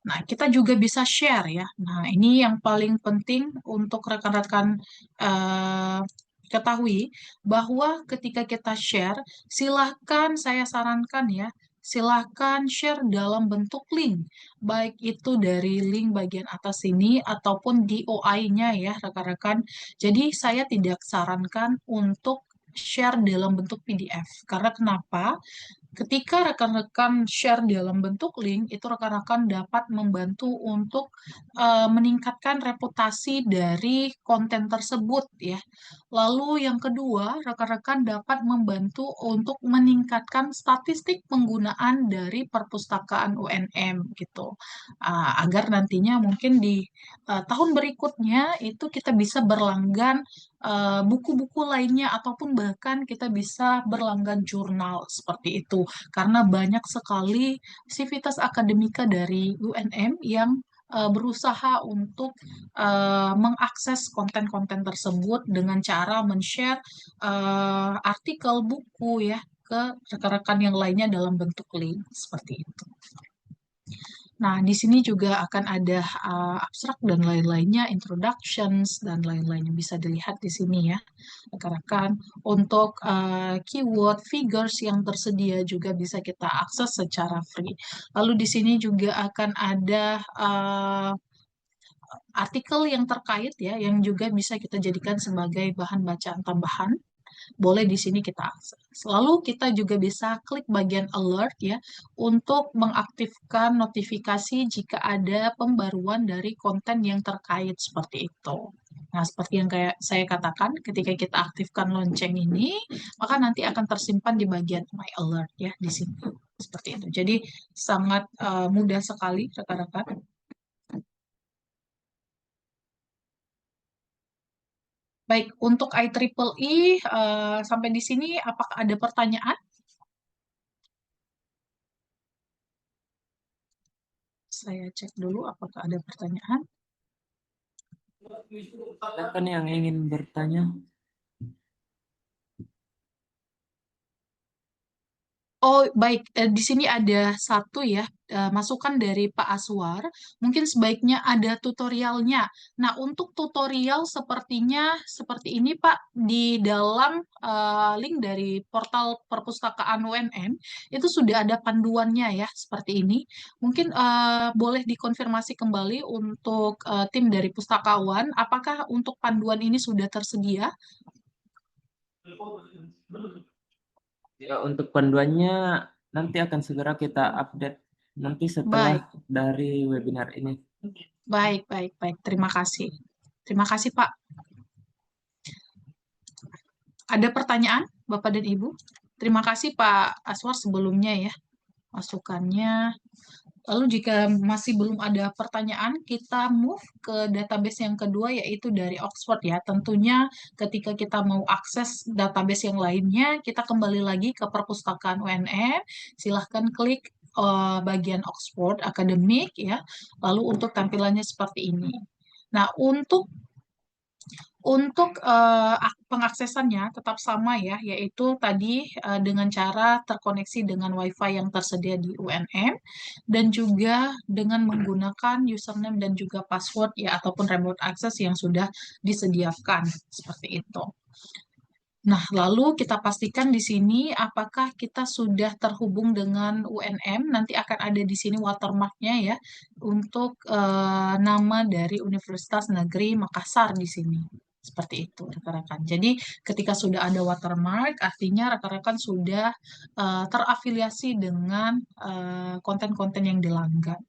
Nah, kita juga bisa share ya. Nah, ini yang paling penting untuk rekan-rekan eh, ketahui bahwa ketika kita share, silahkan saya sarankan ya, silahkan share dalam bentuk link. Baik itu dari link bagian atas ini ataupun di OI-nya ya, rekan-rekan. Jadi saya tidak sarankan untuk share dalam bentuk PDF. Karena kenapa? Ketika rekan-rekan share dalam bentuk link, itu rekan-rekan dapat membantu untuk meningkatkan reputasi dari konten tersebut ya. Lalu yang kedua, rekan-rekan dapat membantu untuk meningkatkan statistik penggunaan dari perpustakaan UNM gitu. Agar nantinya mungkin di tahun berikutnya itu kita bisa berlanggan buku-buku lainnya ataupun bahkan kita bisa berlanggan jurnal seperti itu karena banyak sekali sivitas akademika dari UNM yang berusaha untuk mengakses konten-konten tersebut dengan cara men-share artikel buku ya ke rekan-rekan yang lainnya dalam bentuk link seperti itu. Nah, di sini juga akan ada abstrak dan lain-lainnya, introductions dan lain-lainnya bisa dilihat di sini ya, rekan-rekan. Untuk keyword, figures yang tersedia juga bisa kita akses secara free. Lalu di sini juga akan ada artikel yang terkait ya, yang juga bisa kita jadikan sebagai bahan bacaan tambahan. Boleh di sini kita akses. Lalu kita juga bisa klik bagian alert ya untuk mengaktifkan notifikasi jika ada pembaruan dari konten yang terkait seperti itu. Nah, seperti yang kayak saya katakan, ketika kita aktifkan lonceng ini, maka nanti akan tersimpan di bagian my alert ya di sini. Seperti itu. Jadi sangat mudah sekali rekan-rekan. Baik, untuk IEEE sampai di sini apakah ada pertanyaan? Saya cek dulu apakah ada pertanyaan.
Silakan yang ingin bertanya.
Oh, baik. Di sini ada satu ya, masukan dari Pak Aswar. Mungkin sebaiknya ada tutorialnya. Nah, untuk tutorial sepertinya seperti ini, Pak, di dalam link dari portal perpustakaan UNN, itu sudah ada panduannya ya, seperti ini. Mungkin boleh dikonfirmasi kembali untuk tim dari pustakawan, apakah untuk panduan ini sudah tersedia?
Ya, untuk panduannya nanti akan segera kita update nanti
Baik.
setelah dari webinar ini.
Baik, baik, baik. Terima kasih. Terima kasih, Pak. Ada pertanyaan, Bapak dan Ibu? Terima kasih, Pak Aswar, sebelumnya ya, masukannya. Lalu jika masih belum ada pertanyaan, kita move ke database yang kedua, yaitu dari Oxford ya. Tentunya ketika kita mau akses database yang lainnya, kita kembali lagi ke perpustakaan UNN. Silahkan klik bagian Oxford Academic ya. Lalu untuk tampilannya seperti ini. Nah, untuk pengaksesannya tetap sama ya, yaitu tadi dengan cara terkoneksi dengan WiFi yang tersedia di UNN dan juga dengan menggunakan username dan juga password ya ataupun remote access yang sudah disediakan seperti itu. Nah, lalu kita pastikan di sini apakah kita sudah terhubung dengan UNM. Nanti akan ada di sini watermark-nya ya untuk nama dari Universitas Negeri Makassar di sini. Seperti itu, rekan-rekan. Jadi, ketika sudah ada watermark, artinya rekan-rekan sudah terafiliasi dengan konten-konten yang dilanggar.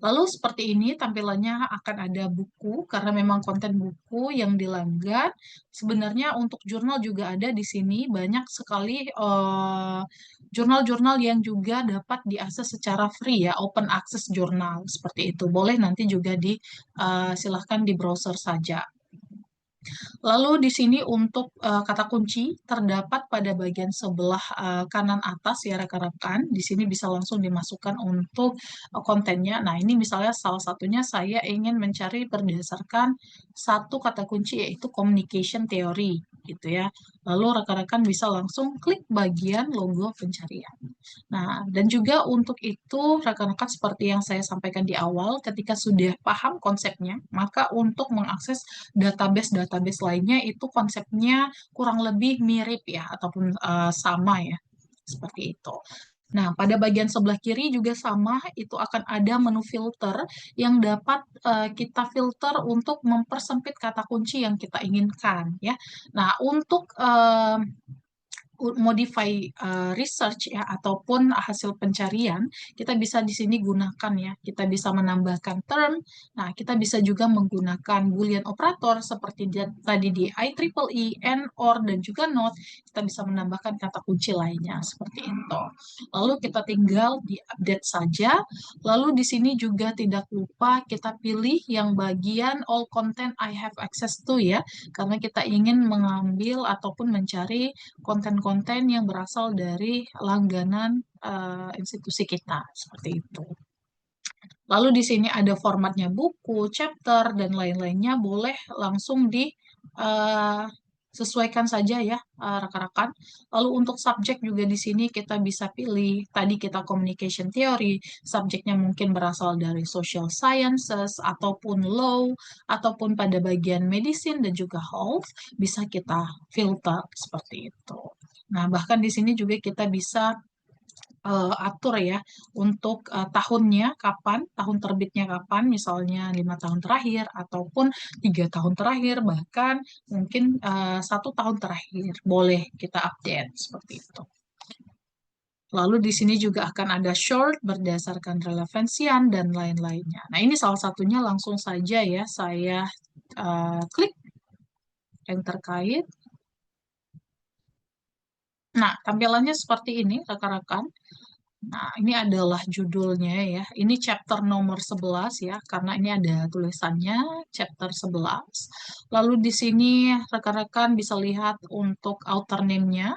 Lalu seperti ini tampilannya akan ada buku, karena memang konten buku yang dilanggar. Sebenarnya untuk jurnal juga ada di sini, banyak sekali jurnal-jurnal yang juga dapat diakses secara free ya, open access jurnal, seperti itu. Boleh nanti juga silahkan di browser saja. Lalu di sini untuk kata kunci terdapat pada bagian sebelah kanan atas ya rekan-rekan. Di sini bisa langsung dimasukkan untuk kontennya. Nah, ini misalnya salah satunya saya ingin mencari berdasarkan satu kata kunci yaitu communication theory gitu ya. Lalu rekan-rekan bisa langsung klik bagian logo pencarian. Nah, dan juga untuk itu rekan-rekan seperti yang saya sampaikan di awal, ketika sudah paham konsepnya, maka untuk mengakses database-database lainnya itu konsepnya kurang lebih mirip ya, ataupun sama ya, seperti itu. Nah, pada bagian sebelah kiri juga sama, itu akan ada menu filter yang dapat kita filter untuk mempersempit kata kunci yang kita inginkan ya. Nah, untuk modify research ya ataupun hasil pencarian kita bisa di sini gunakan ya, kita bisa menambahkan term. Nah, kita bisa juga menggunakan boolean operator seperti tadi di IEEE, and, or, dan juga not. Kita bisa menambahkan kata kunci lainnya seperti itu. Lalu kita tinggal di update saja. Lalu di sini juga tidak lupa kita pilih yang bagian all content I have access to ya, karena kita ingin mengambil ataupun mencari konten-konten yang berasal dari langganan institusi kita, seperti itu. Lalu di sini ada formatnya buku, chapter, dan lain-lainnya, boleh langsung sesuaikan saja ya rekan-rekan. Lalu untuk subjek juga di sini kita bisa pilih. Tadi kita communication theory, subjeknya mungkin berasal dari social sciences ataupun law ataupun pada bagian medicine dan juga health bisa kita filter seperti itu. Nah, bahkan di sini juga kita bisa atur ya untuk tahunnya kapan, tahun terbitnya kapan, misalnya 5 tahun terakhir ataupun 3 tahun terakhir, bahkan mungkin 1 tahun terakhir boleh kita update seperti itu. Lalu di sini juga akan ada short berdasarkan relevansian dan lain-lainnya. Nah, ini salah satunya langsung saja ya saya klik yang terkait. Nah, tampilannya seperti ini rekan-rekan. Nah, ini adalah judulnya ya. Ini chapter nomor 11 ya, karena ini ada tulisannya chapter 11. Lalu di sini rekan-rekan bisa lihat untuk author name-nya.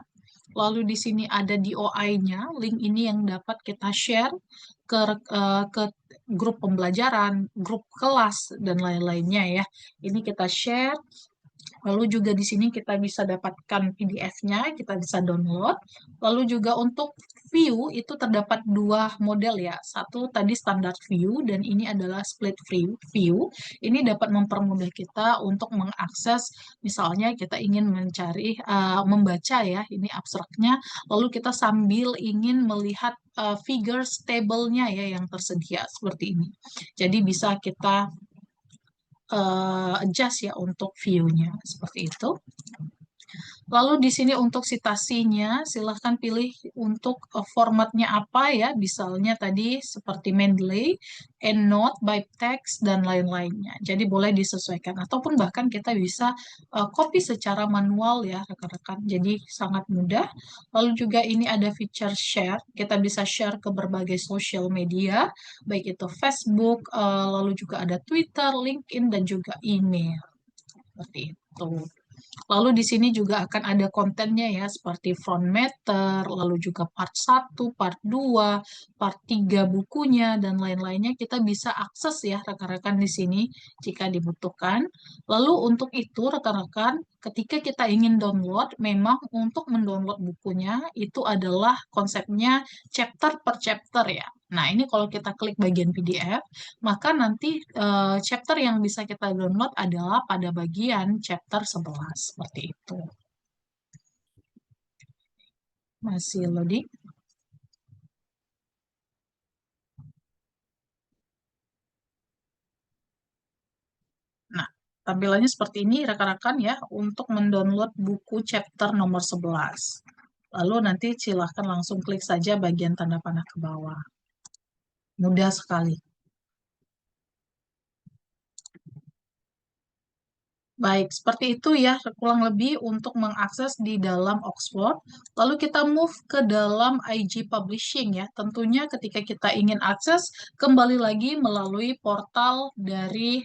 Lalu di sini ada DOI-nya, link ini yang dapat kita share ke grup pembelajaran, grup kelas, dan lain-lainnya ya. Ini kita share. Lalu juga di sini kita bisa dapatkan PDF-nya, kita bisa download. Lalu juga untuk view itu terdapat dua model ya. Satu tadi standard view dan ini adalah split view. Ini dapat mempermudah kita untuk mengakses misalnya kita ingin mencari membaca ya, ini abstraknya. Lalu kita sambil ingin melihat figures table-nya ya yang tersedia seperti ini. Jadi bisa kita adjust ya untuk view-nya seperti itu. Lalu di sini untuk citasinya, silahkan pilih untuk formatnya apa ya, misalnya tadi seperti Mendeley, EndNote, ByteText, dan lain-lainnya. Jadi boleh disesuaikan, ataupun bahkan kita bisa copy secara manual ya rekan-rekan. Jadi sangat mudah. Lalu juga ini ada fitur share, kita bisa share ke berbagai social media, baik itu Facebook, lalu juga ada Twitter, LinkedIn, dan juga email. Seperti itu. Lalu di sini juga akan ada kontennya ya, seperti front matter, lalu juga part 1, part 2, part 3 bukunya, dan lain-lainnya kita bisa akses ya rekan-rekan di sini jika dibutuhkan. Lalu untuk itu rekan-rekan, ketika kita ingin download, memang untuk mendownload bukunya itu adalah konsepnya chapter per chapter ya. Nah, ini kalau kita klik bagian PDF, maka nanti chapter yang bisa kita download adalah pada bagian chapter 11, seperti itu. Masih loading. Nah, tampilannya seperti ini rekan-rekan ya untuk mendownload buku chapter nomor 11. Lalu nanti silahkan langsung klik saja bagian tanda panah ke bawah. Mudah sekali. Baik, seperti itu ya, kurang lebih untuk mengakses di dalam Oxford. Lalu kita move ke dalam IG Publishing ya. Tentunya ketika kita ingin akses, kembali lagi melalui portal dari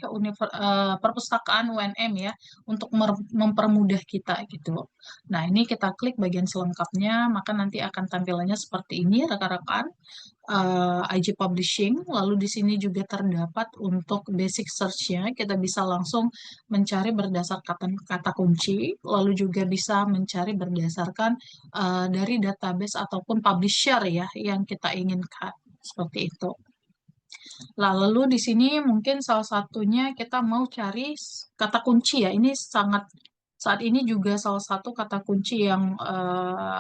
perpustakaan UNM ya, untuk mempermudah kita gitu. Nah, ini kita klik bagian selengkapnya, maka nanti akan tampilannya seperti ini, rekan-rekan. IG Publishing, lalu di sini juga terdapat untuk basic search-nya, kita bisa langsung mencari berdasarkan kata kunci, lalu juga bisa mencari berdasarkan dari database ataupun publisher ya yang kita inginkan, seperti itu. Lalu di sini mungkin salah satunya kita mau cari kata kunci ya, ini sangat saat ini juga salah satu kata kunci yang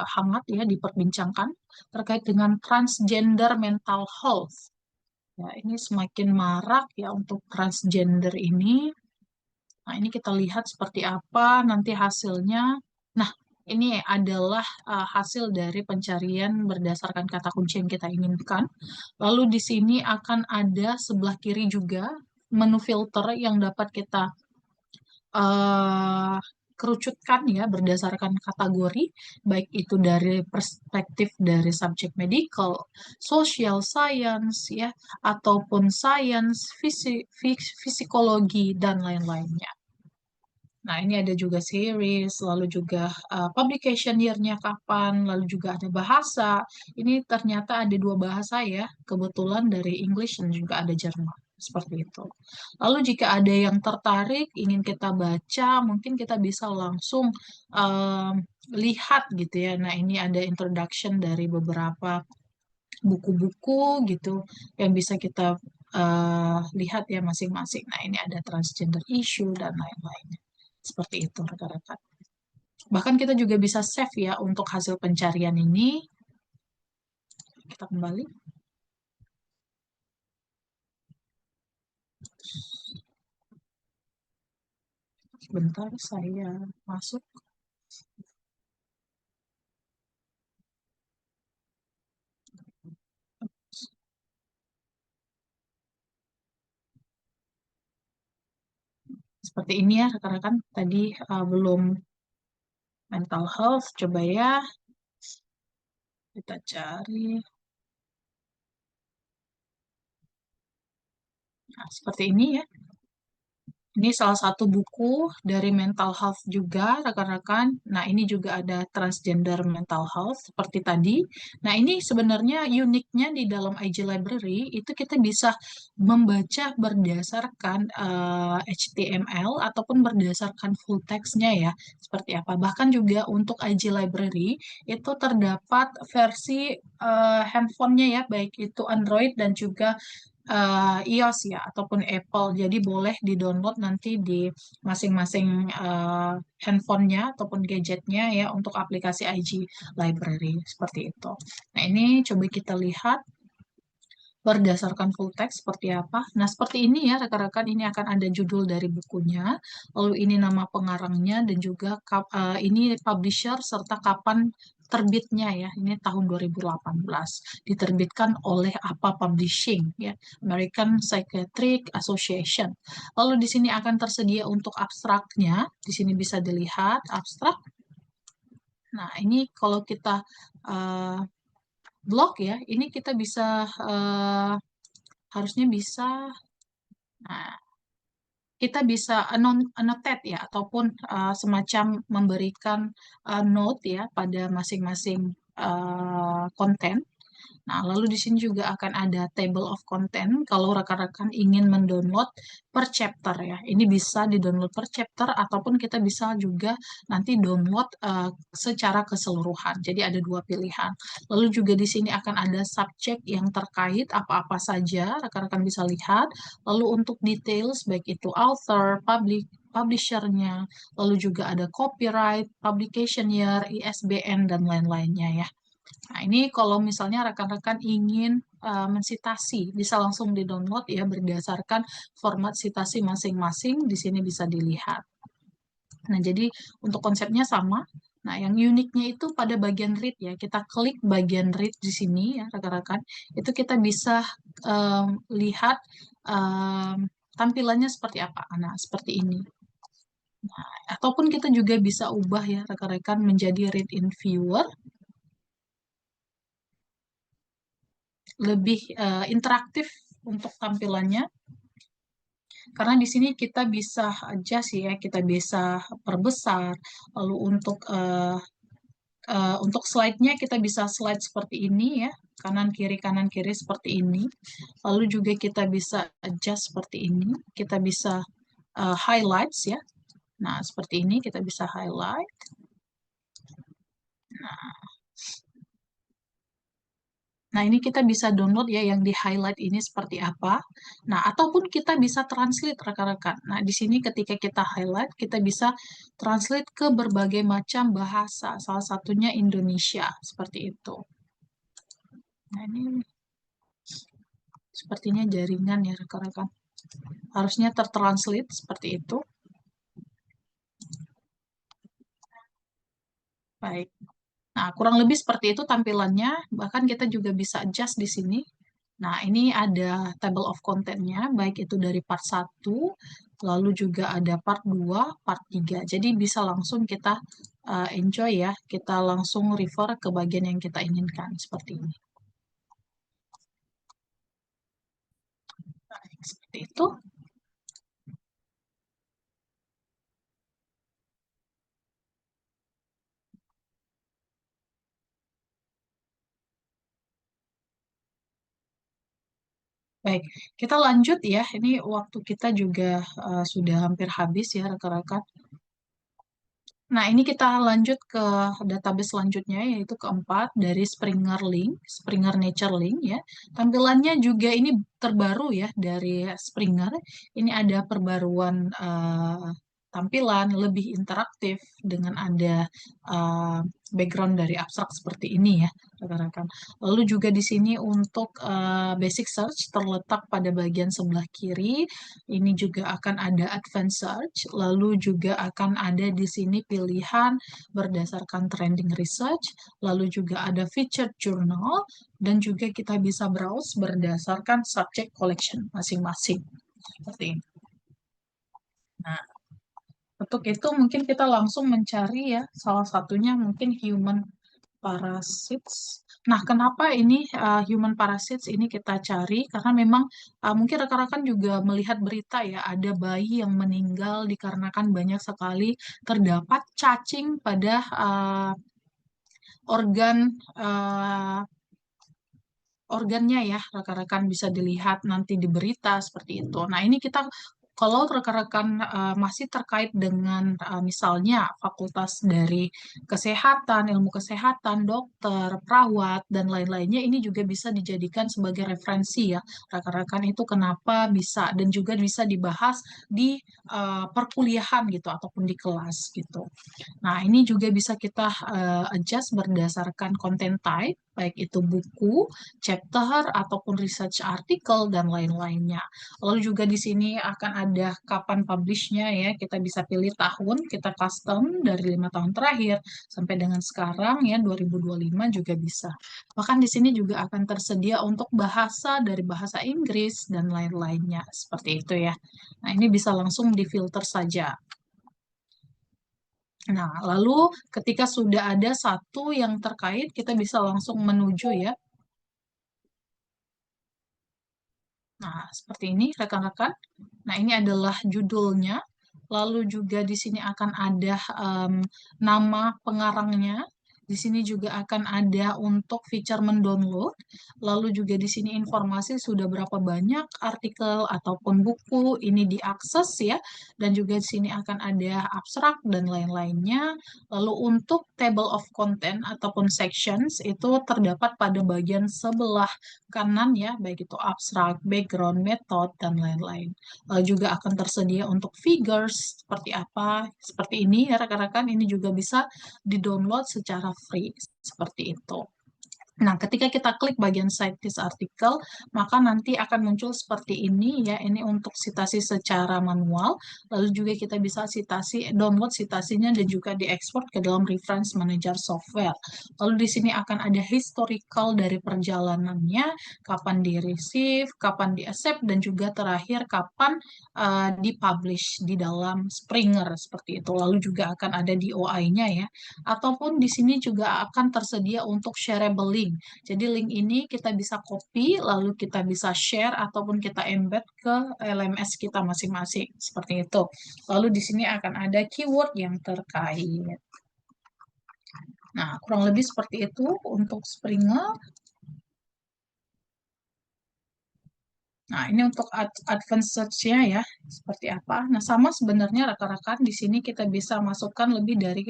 hangat ya diperbincangkan terkait dengan transgender mental health. Ya, ini semakin marak ya untuk transgender ini. Nah, ini kita lihat seperti apa nanti hasilnya. Nah, ini adalah hasil dari pencarian berdasarkan kata kunci yang kita inginkan. Lalu di sini akan ada sebelah kiri juga menu filter yang dapat kita uh, kerucutkan ya berdasarkan kategori, baik itu dari perspektif dari subjek medical, social science ya, ataupun science, psikologi dan lain-lainnya. Nah, ini ada juga series, lalu juga publication year-nya kapan, lalu juga ada bahasa. Ini ternyata ada 2 bahasa ya, kebetulan dari English dan juga ada Jerman. seperti itu. Lalu jika ada yang tertarik ingin kita baca, mungkin kita bisa langsung em, lihat gitu ya. Nah, ini ada introduction dari beberapa buku-buku gitu yang bisa kita lihat ya masing-masing. Nah, ini ada transgender issue dan lain-lainnya. Seperti itu, rekan-rekan. Bahkan kita juga bisa save ya untuk hasil pencarian ini. Kita kembali. Bentar, saya masuk. Seperti ini ya, rekan-rekan. Tadi belum mental health. Coba ya, kita cari. Nah, seperti ini ya. Ini salah satu buku dari mental health juga, rekan-rekan. Nah, ini juga ada transgender mental health seperti tadi. Nah, ini sebenarnya uniknya di dalam IG Library itu kita bisa membaca berdasarkan HTML ataupun berdasarkan full text-nya ya, seperti apa. Bahkan juga untuk IG Library itu terdapat versi handphonenya ya, baik itu Android dan juga iOS ya ataupun Apple. Jadi boleh di-download nanti di masing-masing handphonenya ataupun gadgetnya ya untuk aplikasi IG Library seperti itu. Nah, ini coba kita lihat berdasarkan full text seperti apa. Nah, seperti ini ya rekan-rekan, ini akan ada judul dari bukunya, lalu ini nama pengarangnya dan juga ini publisher serta kapan terbitnya ya. Ini tahun 2018. Diterbitkan oleh apa publishing ya, American Psychiatric Association. Lalu di sini akan tersedia untuk abstraknya. Di sini bisa dilihat abstrak. Nah, ini kalau kita uh, blog ya, ini kita bisa harusnya bisa, nah, kita bisa annotate ya ataupun semacam memberikan note ya pada masing-masing konten. Nah, lalu di sini juga akan ada table of content kalau rekan-rekan ingin mendownload per chapter ya. Ini bisa di-download per chapter ataupun kita bisa juga nanti download secara keseluruhan. Jadi ada dua pilihan. Lalu juga di sini akan ada subjek yang terkait apa-apa saja rekan-rekan bisa lihat. Lalu untuk details baik itu author, publishernya, lalu juga ada copyright, publication year, ISBN, dan lain-lainnya ya. Nah, ini kalau misalnya rekan-rekan ingin mensitasi, bisa langsung di-download ya berdasarkan format sitasi masing-masing, di sini bisa dilihat. Nah, jadi untuk konsepnya sama. Nah, yang uniknya itu pada bagian read ya. Kita klik bagian read di sini ya, rekan-rekan. Itu kita bisa lihat tampilannya seperti apa. Nah, seperti ini. Nah, ataupun kita juga bisa ubah ya, rekan-rekan menjadi read in viewer. Lebih interaktif untuk tampilannya. Karena di sini kita bisa adjust ya, kita bisa perbesar. Lalu untuk slide-nya kita bisa slide seperti ini ya, kanan kiri seperti ini. Lalu juga kita bisa adjust seperti ini. Kita bisa highlights ya. Nah, seperti ini kita bisa highlight. Nah, Nah, ini kita bisa download ya yang di highlight ini seperti apa. Nah, ataupun kita bisa translate rekan-rekan. Nah, di sini ketika kita highlight, kita bisa translate ke berbagai macam bahasa, salah satunya Indonesia, seperti itu. Nah, ini sepertinya jaringan ya rekan-rekan. Harusnya tertranslate seperti itu. Baik. Nah, kurang lebih seperti itu tampilannya. Bahkan kita juga bisa adjust di sini. Nah, ini ada table of content-nya, baik itu dari part 1, lalu juga ada part 2, part 3. Jadi bisa langsung kita enjoy ya, kita langsung refer ke bagian yang kita inginkan, seperti ini. Nah, seperti itu. Baik, kita lanjut ya. Ini waktu kita juga sudah hampir habis ya, rekan-rekan. Nah, ini kita lanjut ke database selanjutnya, yaitu keempat dari Springer Link, Springer Nature Link ya. Tampilannya juga ini terbaru ya dari Springer. Ini ada perbaruan tampilan lebih interaktif dengan ada uh, background dari abstrak seperti ini ya, rekan-rekan. Lalu juga di sini untuk basic search terletak pada bagian sebelah kiri. Ini juga akan ada advanced search, lalu juga akan ada di sini pilihan berdasarkan trending research, lalu juga ada featured journal, dan juga kita bisa browse berdasarkan subject collection masing-masing. Seperti ini. Nah, untuk itu mungkin kita langsung mencari ya, salah satunya mungkin human parasites. Nah, kenapa ini human parasites ini kita cari? Karena memang mungkin rekan-rekan juga melihat berita ya, ada bayi yang meninggal dikarenakan banyak sekali terdapat cacing pada organ organnya ya, rekan-rekan bisa dilihat nanti di berita seperti itu. Nah, ini kita kalau rekan-rekan masih terkait dengan misalnya fakultas dari kesehatan, ilmu kesehatan, dokter, perawat, dan lain-lainnya, ini juga bisa dijadikan sebagai referensi ya, rekan-rekan itu kenapa bisa, dan juga bisa dibahas di perkuliahan gitu, ataupun di kelas gitu. Nah, ini juga bisa kita adjust berdasarkan content type, baik itu buku, chapter, ataupun research article, dan lain-lainnya. Lalu juga di sini akan ada kapan publish-nya ya, kita bisa pilih tahun, kita custom dari 5 tahun terakhir sampai dengan sekarang ya, 2025 juga bisa. Bahkan di sini juga akan tersedia untuk bahasa dari bahasa Inggris dan lain-lainnya, seperti itu ya. Nah, ini bisa langsung difilter saja. Nah, lalu ketika sudah ada satu yang terkait, kita bisa langsung menuju ya. Nah, seperti ini rekan-rekan. Nah, ini adalah judulnya. Lalu juga di sini akan ada nama pengarangnya. Di sini juga akan ada untuk fitur mendownload. Lalu juga di sini informasi sudah berapa banyak artikel ataupun buku ini diakses ya. Dan juga di sini akan ada abstrak dan lain-lainnya. Lalu untuk table of content ataupun sections itu terdapat pada bagian sebelah kanan ya, baik itu abstrak, background, method, dan lain-lain. Juga akan tersedia untuk figures seperti apa, seperti ini ya rekan-rekan, ini juga bisa di-download secara free, seperti itu. Nah, ketika kita klik bagian cite this article, maka nanti akan muncul seperti ini ya. Ini untuk citasi secara manual, lalu juga kita bisa download citasinya dan juga diekspor ke dalam reference manager software. Lalu di sini akan ada historical dari perjalanannya, kapan di-receive, kapan di-accept, dan juga terakhir kapan di-publish di dalam Springer seperti itu. Lalu juga akan ada DOI-nya ya. Ataupun di sini juga akan tersedia untuk shareable link. Jadi link ini kita bisa copy, lalu kita bisa share ataupun kita embed ke LMS kita masing-masing. Seperti itu. Lalu di sini akan ada keyword yang terkait. Nah, kurang lebih seperti itu untuk Springer. Nah, ini untuk advanced search-nya ya, seperti apa. Nah, sama sebenarnya rekan-rekan, di sini kita bisa masukkan lebih dari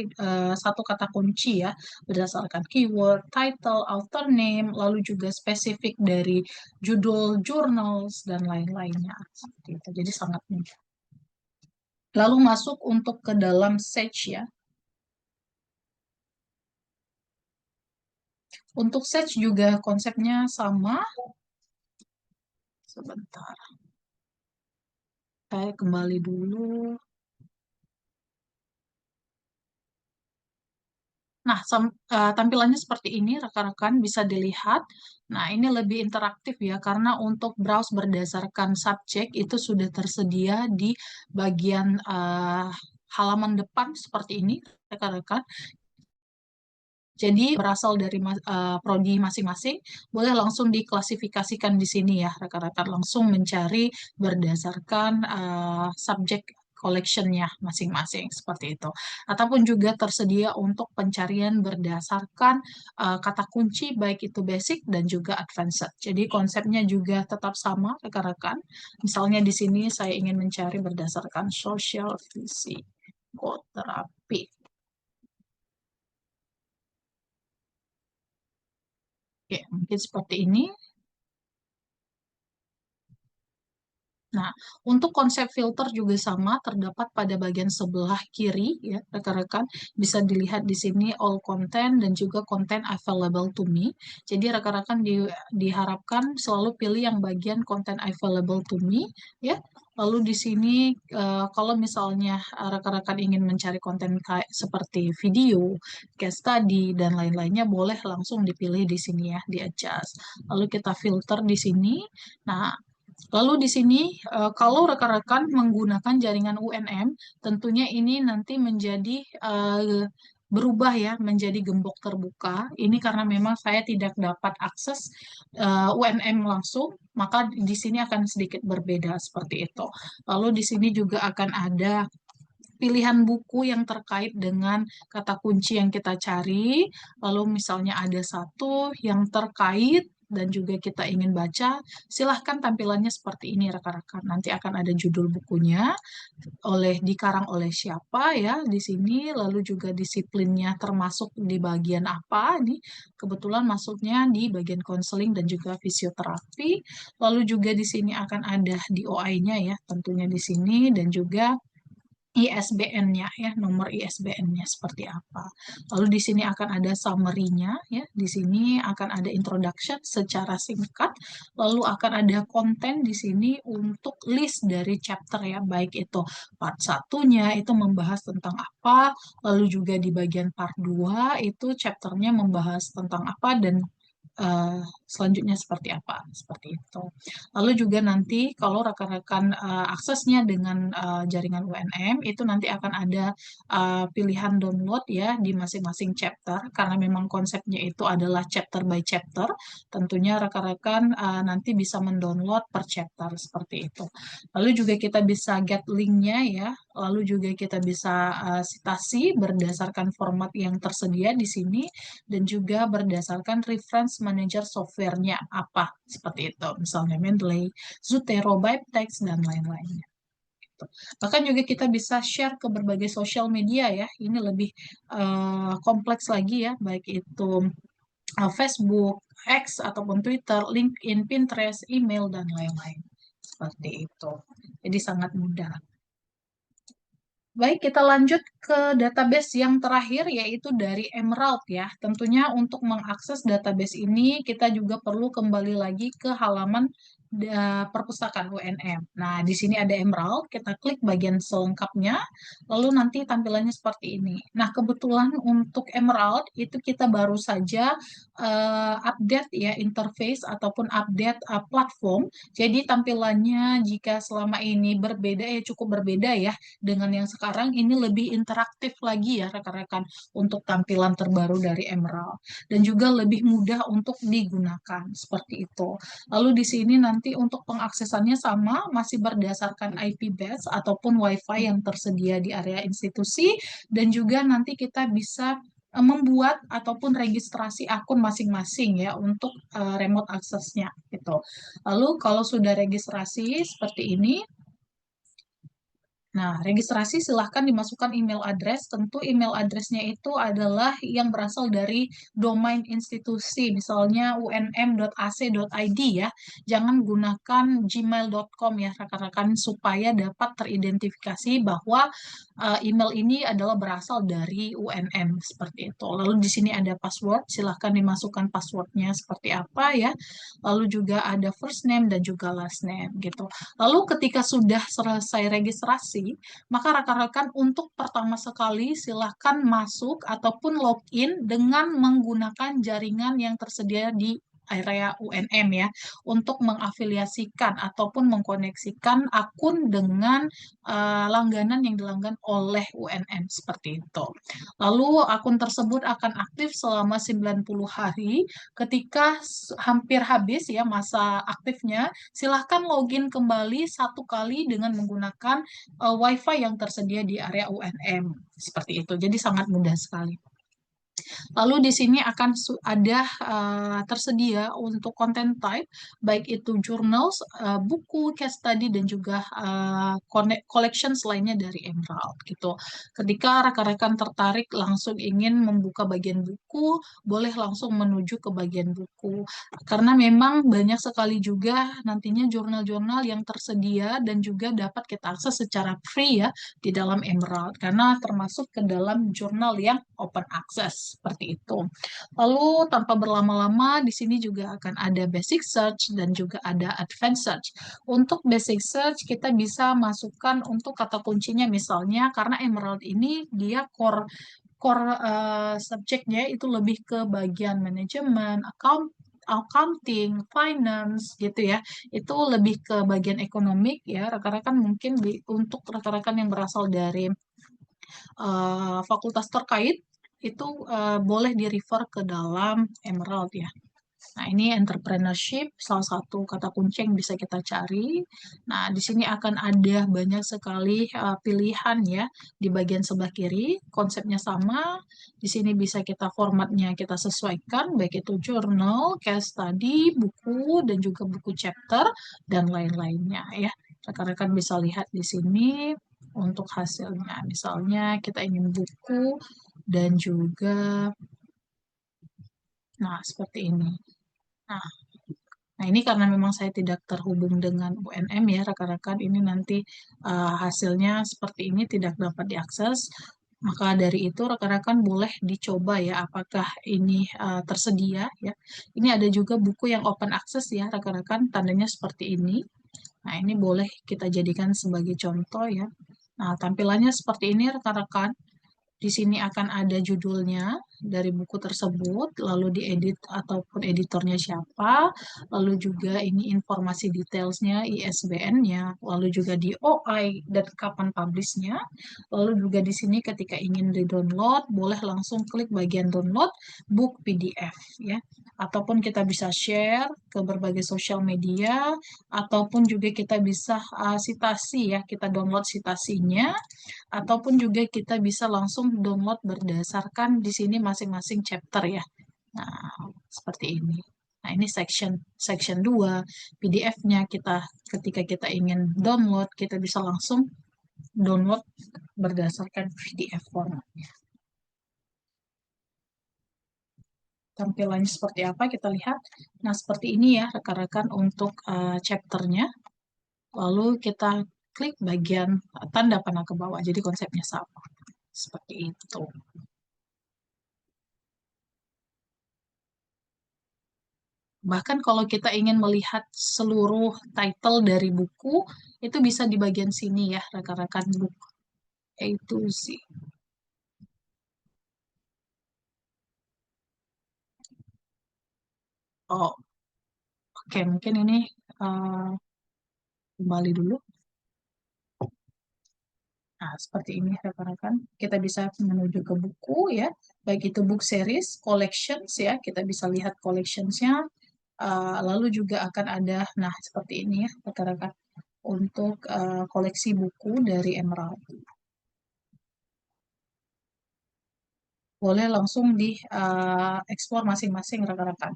satu kata kunci ya, berdasarkan keyword, title, author name, lalu juga spesifik dari judul journals, dan lain-lainnya. Seperti itu, jadi sangat mudah. Lalu masuk untuk ke dalam search ya. Untuk search juga konsepnya sama. Sebentar. Saya kembali dulu. Nah, tampilannya seperti ini, rekan-rekan bisa dilihat. Nah, ini lebih interaktif ya, karena untuk browse berdasarkan subjek itu sudah tersedia di bagian halaman depan seperti ini, rekan-rekan. Jadi, berasal dari prodi masing-masing, boleh langsung diklasifikasikan di sini ya, rekan-rekan. Langsung mencari berdasarkan subjek collection-nya masing-masing seperti itu. Ataupun juga tersedia untuk pencarian berdasarkan kata kunci baik itu basic dan juga advanced. Jadi konsepnya juga tetap sama rekan-rekan. Misalnya di sini saya ingin mencari berdasarkan social psikoterapi. Oke, mungkin seperti ini. Nah, untuk konsep filter juga sama, terdapat pada bagian sebelah kiri, ya, rekan-rekan. Bisa dilihat di sini all content dan juga content available to me. Jadi rekan-rekan diharapkan selalu pilih yang bagian content available to me, ya. Lalu di sini kalau misalnya rekan-rekan ingin mencari konten kayak seperti video, case study dan lain-lainnya, boleh langsung dipilih di sini ya, di adjust. Lalu kita filter di sini. Nah, lalu di sini, kalau rekan-rekan menggunakan jaringan UNM, tentunya ini nanti menjadi berubah ya, menjadi gembok terbuka. Ini karena memang saya tidak dapat akses UNM langsung, maka di sini akan sedikit berbeda seperti itu. Lalu di sini juga akan ada pilihan buku yang terkait dengan kata kunci yang kita cari. Lalu misalnya ada satu yang terkait dan juga kita ingin baca, silahkan tampilannya seperti ini rekan-rekan. Nanti akan ada judul bukunya, dikarang oleh siapa ya di sini, lalu juga disiplinnya termasuk di bagian apa. Ini kebetulan masuknya di bagian konseling dan juga fisioterapi. Lalu juga di sini akan ada DOI-nya ya, tentunya di sini, dan juga ISBN-nya ya, nomor ISBN-nya seperti apa. Lalu di sini akan ada summary-nya ya. Di sini akan ada introduction secara singkat, lalu akan ada konten di sini untuk list dari chapter ya, baik itu part satunya itu membahas tentang apa, lalu juga di bagian part 2 itu chapternya membahas tentang apa, dan selanjutnya seperti apa, seperti itu. Lalu juga nanti kalau rekan-rekan aksesnya dengan jaringan UNM, itu nanti akan ada pilihan download ya di masing-masing chapter, karena memang konsepnya itu adalah chapter by chapter. Tentunya rekan-rekan nanti bisa mendownload per chapter seperti itu. Lalu juga kita bisa get linknya ya, lalu juga kita bisa citasi berdasarkan format yang tersedia di sini, dan juga berdasarkan reference manager software-nya apa, seperti itu. Misalnya Mendeley, Zotero, ByteDance, dan lain-lainnya. Bahkan juga kita bisa share ke berbagai sosial media ya. Ini lebih kompleks lagi ya, baik itu Facebook, X, ataupun Twitter, LinkedIn, Pinterest, email, dan lain-lain. Seperti itu. Jadi sangat mudah. Baik, kita lanjut ke database yang terakhir, yaitu dari Emerald ya. Tentunya untuk mengakses database ini, kita juga perlu kembali lagi ke halaman perpustakaan UNM. Nah, di sini ada Emerald, kita klik bagian selengkapnya, lalu nanti tampilannya seperti ini. Nah, kebetulan untuk Emerald, itu kita baru saja update ya interface ataupun update platform. Jadi tampilannya jika selama ini berbeda ya, cukup berbeda ya dengan yang sekarang. Ini lebih interaktif lagi ya rekan-rekan untuk tampilan terbaru dari Emerald, dan juga lebih mudah untuk digunakan seperti itu. Lalu di sini nanti untuk pengaksesannya sama, masih berdasarkan IP base ataupun WiFi yang tersedia di area institusi, dan juga nanti kita bisa membuat ataupun registrasi akun masing-masing ya untuk remote access-nya gitu. Lalu kalau sudah registrasi seperti ini, nah, registrasi silahkan dimasukkan email address. Tentu email address-nya itu adalah yang berasal dari domain institusi, misalnya unm.ac.id ya. Jangan gunakan gmail.com ya rekan-rekan, supaya dapat teridentifikasi bahwa email ini adalah berasal dari UNM seperti itu. Lalu di sini ada password, silahkan dimasukkan passwordnya seperti apa ya. Lalu juga ada first name dan juga last name gitu. Lalu ketika sudah selesai registrasi, maka rekan-rekan untuk pertama sekali silahkan masuk ataupun login dengan menggunakan jaringan yang tersedia di area UNM ya, untuk mengafiliasikan ataupun mengkoneksikan akun dengan langganan yang dilanggan oleh UNM seperti itu. Lalu akun tersebut akan aktif selama 90 hari. Ketika hampir habis ya masa aktifnya, silahkan login kembali satu kali dengan menggunakan WiFi yang tersedia di area UNM. Seperti itu. Jadi sangat mudah sekali. Lalu di sini akan ada tersedia untuk content type, baik itu journals, buku, case study, dan juga collections lainnya dari Emerald gitu. Ketika rekan-rekan tertarik langsung ingin membuka bagian buku, boleh langsung menuju ke bagian buku. Karena memang banyak sekali juga nantinya jurnal-jurnal yang tersedia dan juga dapat kita akses secara free ya di dalam Emerald. Karena termasuk ke dalam jurnal yang open access seperti itu. Lalu tanpa berlama-lama di sini juga akan ada basic search dan juga ada advanced search. Untuk basic search kita bisa masukkan untuk kata kuncinya misalnya karena Emerald ini dia core subjeknya itu lebih ke bagian manajemen, accounting, finance gitu ya. Itu lebih ke bagian ekonomik ya. Rekan-rekan mungkin untuk rekan-rekan yang berasal dari fakultas terkait itu boleh di-refer ke dalam Emerald ya. Nah, ini entrepreneurship, salah satu kata kunci yang bisa kita cari. Nah, di sini akan ada banyak sekali pilihan ya di bagian sebelah kiri. Konsepnya sama. Di sini bisa kita formatnya kita sesuaikan, baik itu jurnal, case study, buku, dan juga buku chapter, dan lain-lainnya ya. Rekan-rekan bisa lihat di sini untuk hasilnya. Misalnya kita ingin buku dan juga, nah seperti ini. Nah, Nah, ini karena memang saya tidak terhubung dengan UNM ya, rekan-rekan, ini nanti hasilnya seperti ini tidak dapat diakses. Maka dari itu rekan-rekan boleh dicoba ya apakah ini tersedia ya. Ini ada juga buku yang open access ya, rekan-rekan, tandanya seperti ini. Nah, ini boleh kita jadikan sebagai contoh ya. Nah, tampilannya seperti ini rekan-rekan. Di sini akan ada judulnya dari buku tersebut, lalu diedit ataupun editornya siapa, lalu juga ini informasi detailsnya, ISBN-nya, lalu juga di OI dan kapan publish-nya, lalu juga di sini ketika ingin di-download, boleh langsung klik bagian download book PDF ya, ataupun kita bisa share ke berbagai sosial media, ataupun juga kita bisa citasi ya, kita download citasinya, ataupun juga kita bisa langsung download berdasarkan di sini masing-masing chapter ya. Nah, seperti ini. Nah, ini section 2 PDF-nya kita ketika kita ingin download, kita bisa langsung download berdasarkan PDF formatnya. Tampilannya seperti apa kita lihat. Nah, seperti ini ya rekan-rekan untuk chapternya. Lalu kita klik bagian tanda panah ke bawah. Jadi konsepnya sama. Seperti itu. Bahkan kalau kita ingin melihat seluruh title dari buku, itu bisa di bagian sini ya, rekan-rekan buku. Itu sih. Oh, oke. Mungkin ini kembali dulu. Nah, seperti ini rekan-rekan. Kita bisa menuju ke buku ya, baik itu book series, collections ya, kita bisa lihat collections-nya. Lalu juga akan ada, nah seperti ini ya rekan-rekan, untuk koleksi buku dari Emerald. Boleh langsung di explore masing-masing rekan-rekan.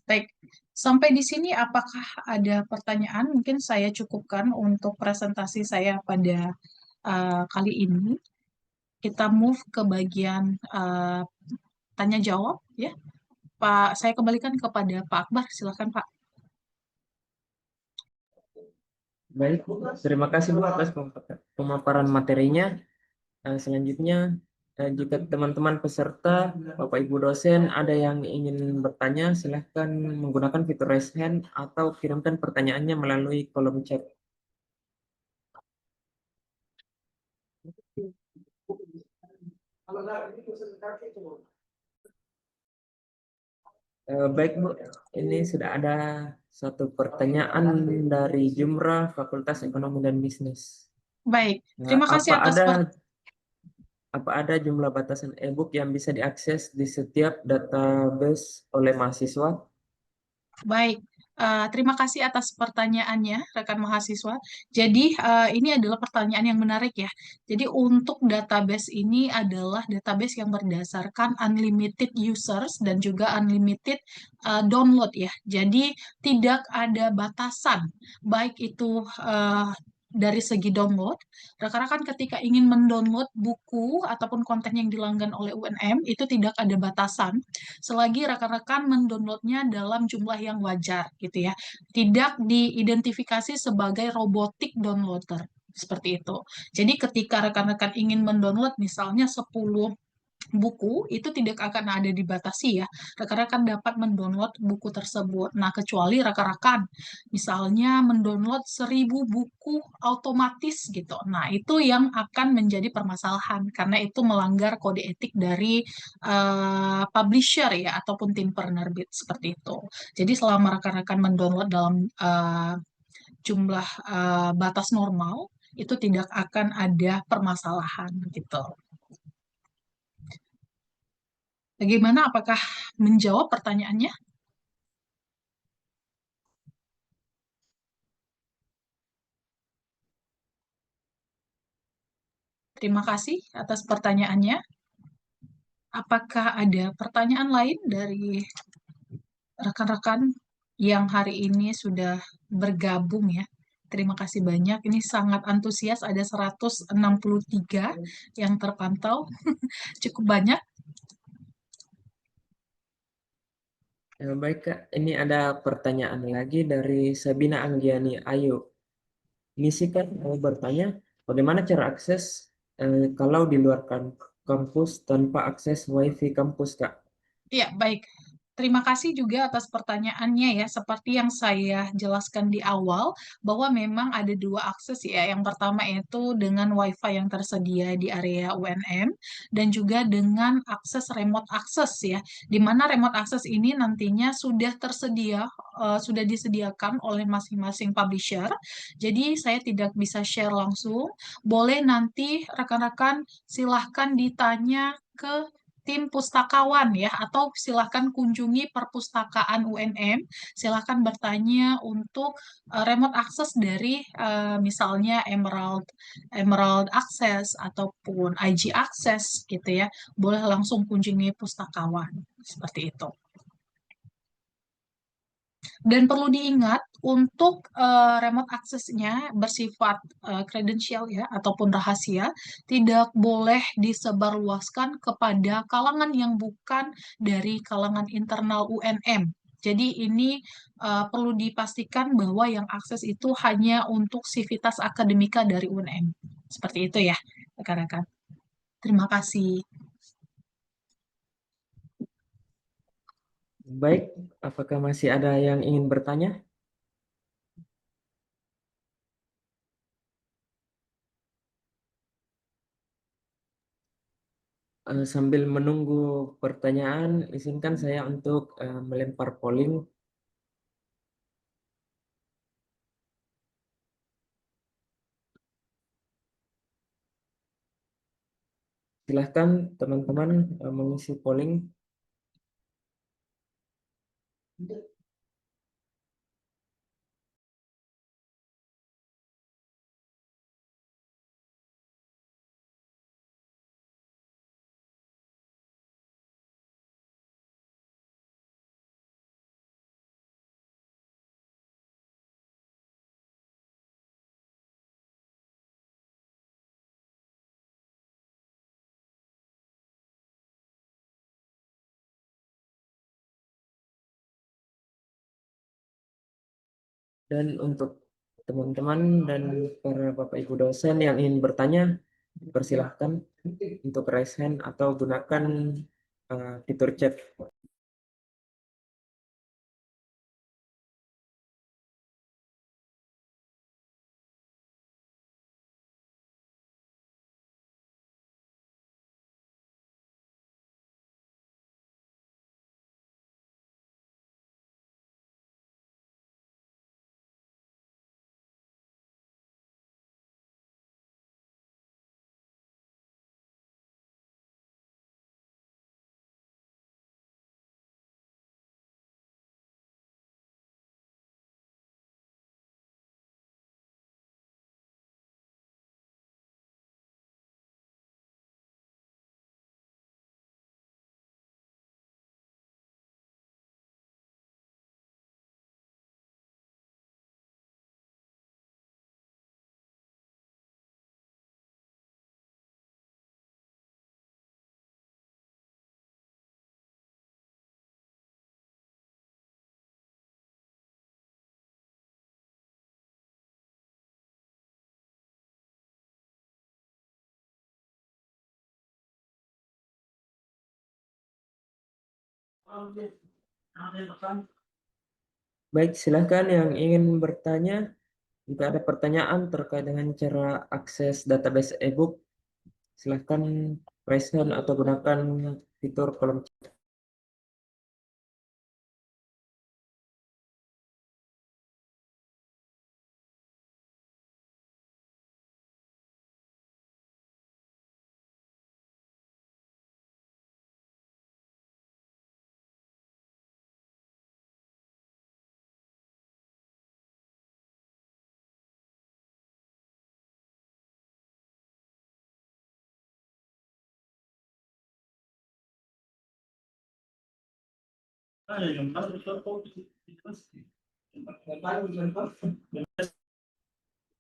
Baik, sampai di sini apakah ada pertanyaan? Mungkin saya cukupkan untuk presentasi saya pada kali ini. Kita move ke bagian tanya jawab ya. Pak, saya kembalikan kepada Pak Akbar. Silakan Pak.
Baik, terima kasih Bu atas pemaparan materinya. Selanjutnya, jika teman-teman peserta, Bapak Ibu dosen ada yang ingin bertanya, silahkan menggunakan fitur raise hand atau kirimkan pertanyaannya melalui kolom chat. Baik Bu, ini sudah ada satu pertanyaan dari Jumra Fakultas Ekonomi dan Bisnis.
Baik,
Nah,
terima kasih atas
apa ada jumlah batasan e-book yang bisa diakses di setiap database oleh mahasiswa?
Baik, terima kasih atas pertanyaannya, rekan mahasiswa. Jadi, ini adalah pertanyaan yang menarik ya. Jadi, untuk database ini adalah database yang berdasarkan unlimited users dan juga unlimited download ya. Jadi, tidak ada batasan, baik itu dari segi download. Rekan-rekan ketika ingin mendownload buku ataupun konten yang dilanggan oleh UNM, itu tidak ada batasan selagi rekan-rekan mendownloadnya dalam jumlah yang wajar gitu ya. Tidak diidentifikasi sebagai robotic downloader seperti itu. Jadi ketika rekan-rekan ingin mendownload misalnya 10 buku itu tidak akan ada dibatasi ya. Rekan-rekan dapat mendownload buku tersebut. Nah, kecuali rekan-rekan misalnya mendownload 1000 buku otomatis gitu. Nah, itu yang akan menjadi permasalahan karena itu melanggar kode etik dari publisher ya ataupun tim penerbit seperti itu. Jadi selama rekan-rekan mendownload dalam jumlah batas normal itu tidak akan ada permasalahan gitu. Bagaimana? Apakah menjawab pertanyaannya? Terima kasih atas pertanyaannya. Apakah ada pertanyaan lain dari rekan-rekan yang hari ini sudah bergabung ya? Terima kasih banyak. Ini sangat antusias. Ada 163 yang terpantau. Cukup banyak.
Baik Kak, ini ada pertanyaan lagi dari Sabina Anggiani Ayu. Ini sih kan mau bertanya, bagaimana cara akses kalau di luar kampus tanpa akses WiFi kampus Kak?
Ya, baik. Terima kasih juga atas pertanyaannya ya. Seperti yang saya jelaskan di awal, bahwa memang ada dua akses ya. Yang pertama itu dengan WiFi yang tersedia di area UNM dan juga dengan akses remote access ya. Di mana remote access ini nantinya sudah tersedia, sudah disediakan oleh masing-masing publisher. Jadi saya tidak bisa share langsung. Boleh nanti rekan-rekan silahkan ditanya ke tim pustakawan ya, atau silahkan kunjungi perpustakaan UNM, silahkan bertanya untuk remote access dari misalnya Emerald Access ataupun IG Access gitu ya, boleh langsung kunjungi pustakawan seperti itu. Dan perlu diingat untuk remote access-nya bersifat kredensial ya ataupun rahasia, tidak boleh disebarluaskan kepada kalangan yang bukan dari kalangan internal UNM. Jadi ini perlu dipastikan bahwa yang akses itu hanya untuk sivitas akademika dari UNM. Seperti itu ya, rekan-rekan. Terima kasih.
Baik, apakah masih ada yang ingin bertanya? Sambil menunggu pertanyaan, izinkan saya untuk melempar polling. Silahkan teman-teman mengisi polling. Dan untuk teman-teman dan para Bapak Ibu dosen yang ingin bertanya, persilahkan untuk raise hand atau gunakan fitur chat. Baik, silahkan yang ingin bertanya. Jika ada pertanyaan terkait dengan cara akses database e-book, silahkan raise hand atau gunakan fitur kolom chat.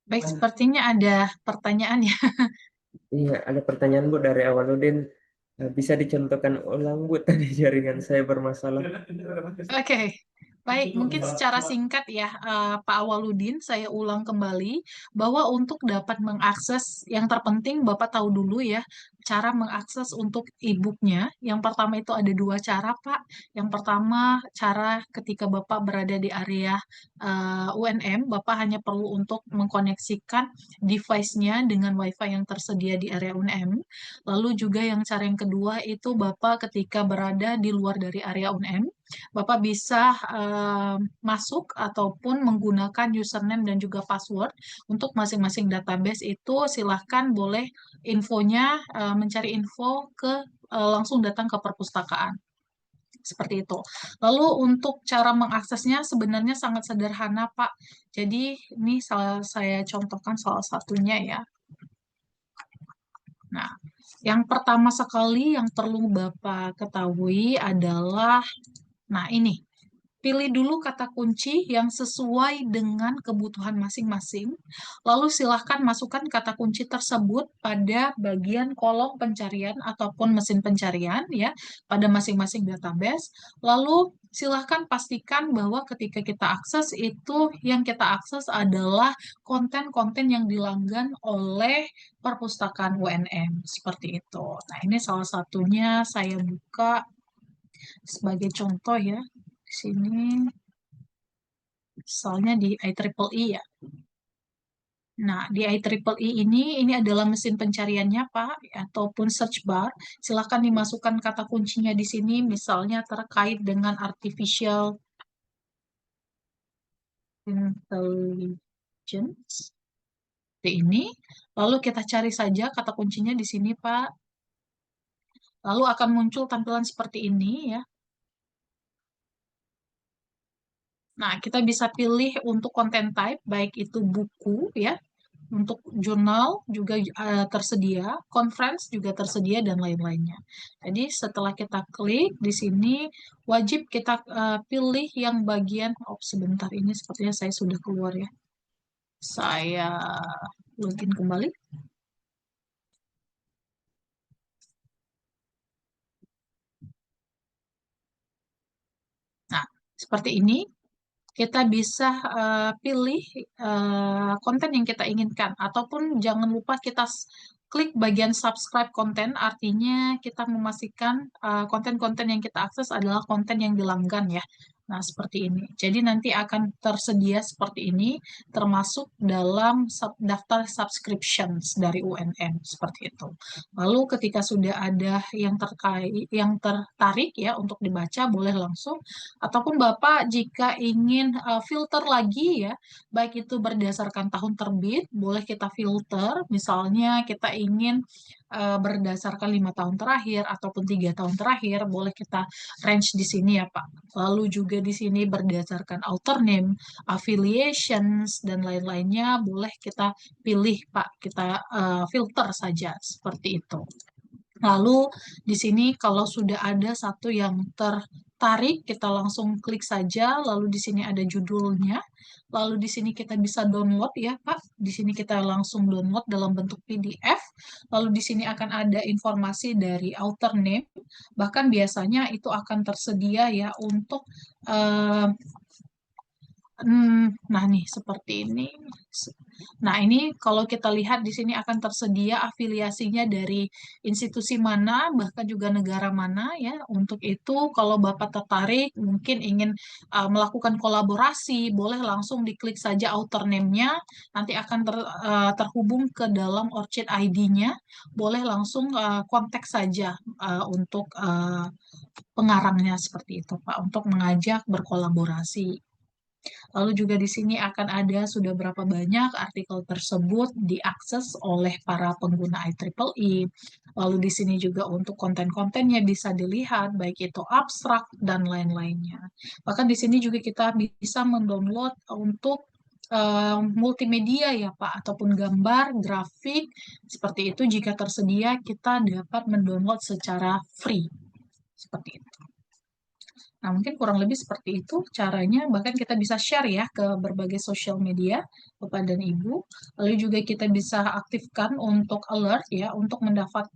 Baik, sepertinya ada pertanyaan ya.
Iya, ada pertanyaan Bu dari Awaludin. Bisa dicontohkan ulang Bu, tadi jaringan saya bermasalah.
Oke, baik. Mungkin secara singkat ya, Pak Awaludin, saya ulang kembali bahwa untuk dapat mengakses, yang terpenting Bapak tahu dulu ya, cara mengakses untuk e-booknya. Yang pertama itu ada dua cara, Pak. Yang pertama, cara ketika Bapak berada di area UNM, Bapak hanya perlu untuk mengkoneksikan device-nya dengan WiFi yang tersedia di area UNM. Lalu juga cara yang kedua itu Bapak ketika berada di luar dari area UNM, Bapak bisa masuk ataupun menggunakan username dan juga password untuk masing-masing database itu silahkan boleh infonya mencari info ke langsung datang ke perpustakaan. Seperti itu. Lalu untuk cara mengaksesnya sebenarnya sangat sederhana, Pak. Jadi ini saya contohkan salah satunya ya. Nah, yang pertama sekali yang perlu Bapak ketahui adalah, nah ini, pilih dulu kata kunci yang sesuai dengan kebutuhan masing-masing. Lalu silahkan masukkan kata kunci tersebut pada bagian kolom pencarian ataupun mesin pencarian ya, pada masing-masing database. Lalu silahkan pastikan bahwa ketika kita akses itu yang kita akses adalah konten-konten yang dilanggan oleh perpustakaan UNM. Seperti itu. Nah, ini salah satunya saya buka sebagai contoh ya. Di sini soalnya di IEEE ya. Nah, di IEEE ini adalah mesin pencariannya, Pak, ataupun search bar. Silakan dimasukkan kata kuncinya di sini, misalnya terkait dengan artificial intelligence. Seperti ini. Lalu kita cari saja kata kuncinya di sini, Pak. Lalu akan muncul tampilan seperti ini ya. Nah, kita bisa pilih untuk content type, baik itu buku ya, untuk jurnal juga tersedia, conference juga tersedia, dan lain-lainnya. Jadi setelah kita klik di sini, wajib kita pilih yang bagian, oh sebentar ini sepertinya saya sudah keluar ya. Saya login kembali. Nah, seperti ini. Kita bisa pilih konten yang kita inginkan, ataupun jangan lupa kita klik bagian subscribe konten, artinya kita memastikan konten-konten yang kita akses adalah konten yang dilanggan ya. Nah, seperti ini. Jadi nanti akan tersedia seperti ini, termasuk dalam daftar subscriptions dari UNM, seperti itu. Lalu ketika sudah ada yang tertarik ya untuk dibaca, boleh langsung. Ataupun Bapak jika ingin filter lagi ya, baik itu berdasarkan tahun terbit, boleh kita filter. Misalnya kita ingin berdasarkan 5 tahun terakhir ataupun 3 tahun terakhir, boleh kita range di sini ya Pak. Lalu juga di sini berdasarkan author name, affiliations, dan lain-lainnya, boleh kita pilih Pak, kita filter saja seperti itu. Lalu di sini kalau sudah ada satu yang tertarik, kita langsung klik saja. Lalu di sini ada judulnya. Lalu di sini kita bisa download ya, Pak. Di sini kita langsung download dalam bentuk PDF. Lalu di sini akan ada informasi dari author name. Bahkan biasanya itu akan tersedia ya untuk Nah nih seperti ini. Nah ini kalau kita lihat di sini akan tersedia afiliasinya dari institusi mana, bahkan juga negara mana ya. Untuk itu kalau Bapak tertarik, mungkin ingin melakukan kolaborasi, boleh langsung diklik saja author name-nya, nanti akan terhubung ke dalam Orchid ID-nya. Boleh langsung kontak saja untuk pengarangnya seperti itu, Pak, untuk mengajak berkolaborasi. Lalu juga di sini akan ada sudah berapa banyak artikel tersebut diakses oleh para pengguna IEEE. Lalu di sini juga untuk konten-kontennya bisa dilihat, baik itu abstrak dan lain-lainnya. Bahkan di sini juga kita bisa mendownload untuk multimedia ya Pak, ataupun gambar, grafik, seperti itu jika tersedia kita dapat mendownload secara free. Seperti itu. Nah, mungkin kurang lebih seperti itu caranya. Bahkan kita bisa share ya ke berbagai sosial media, Bapak dan Ibu. Lalu juga kita bisa aktifkan untuk alert ya, untuk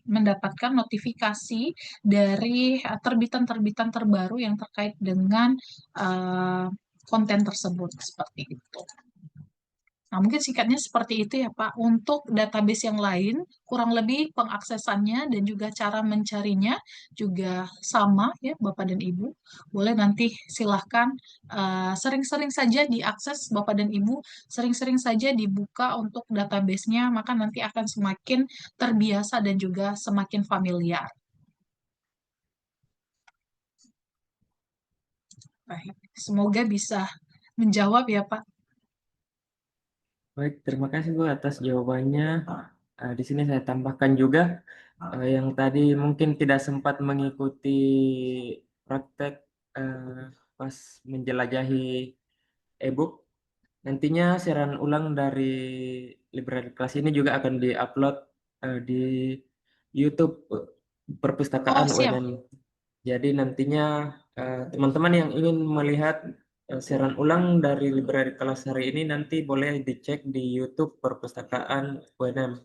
mendapatkan notifikasi dari terbitan-terbitan terbaru yang terkait dengan uh, konten tersebut. Seperti itu. Nah, mungkin singkatnya seperti itu ya Pak. Untuk database yang lain, kurang lebih pengaksesannya dan juga cara mencarinya juga sama ya Bapak dan Ibu. Boleh nanti silahkan sering-sering saja diakses Bapak dan Ibu, sering-sering saja dibuka untuk database-nya, maka nanti akan semakin terbiasa dan juga semakin familiar. Baik, semoga bisa menjawab ya Pak.
Baik, terima kasih Bu atas jawabannya. Di sini saya tambahkan juga yang tadi mungkin tidak sempat mengikuti praktek pas menjelajahi e-book. Nantinya siaran ulang dari library kelas ini juga akan diupload di YouTube
Oh,
Perpustakaan
siap.
UNM. Jadi nantinya teman-teman yang ingin melihat siaran ulang dari library kelas hari ini nanti boleh dicek di YouTube Perpustakaan UNM.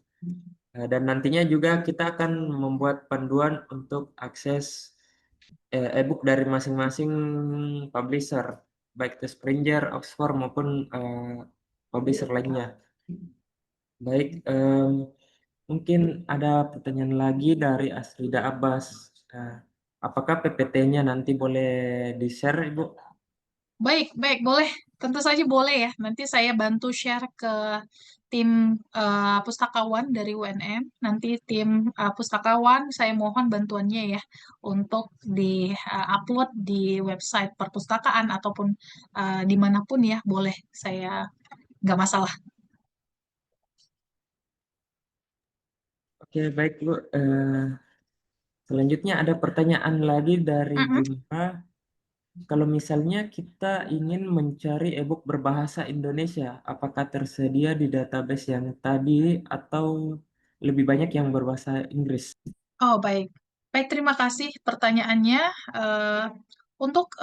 Dan nantinya juga kita akan membuat panduan untuk akses e-book dari masing-masing publisher, baik itu Springer, Oxford maupun publisher lainnya. Baik, mungkin ada pertanyaan lagi dari Asrida Abbas. Nah, apakah PPT-nya nanti boleh di-share, Ibu?
Baik, baik, boleh. Tentu saja boleh ya. Nanti saya bantu share ke tim pustakawan dari UNM. Nanti tim pustakawan, saya mohon bantuannya ya untuk di-upload di website perpustakaan ataupun dimanapun ya, boleh. Saya nggak masalah.
Oke, baik, Bu. Selanjutnya ada pertanyaan lagi dari
Mm-mm.
Jumpa. Kalau misalnya kita ingin mencari e-book berbahasa Indonesia, apakah tersedia di database yang tadi atau lebih banyak yang berbahasa Inggris?
Oh, baik. Baik, terima kasih pertanyaannya. Eh, untuk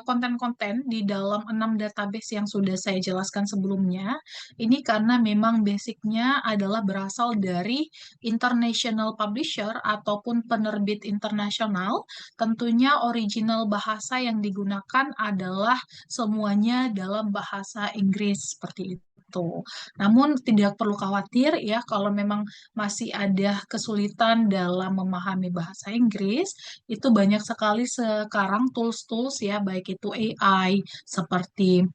konten-konten di dalam 6 database yang sudah saya jelaskan sebelumnya, ini karena memang basicnya adalah berasal dari international publisher ataupun penerbit internasional. Tentunya original bahasa yang digunakan adalah semuanya dalam bahasa Inggris seperti itu. Namun tidak perlu khawatir ya kalau memang masih ada kesulitan dalam memahami bahasa Inggris, itu banyak sekali sekarang tools-tools ya, baik itu AI seperti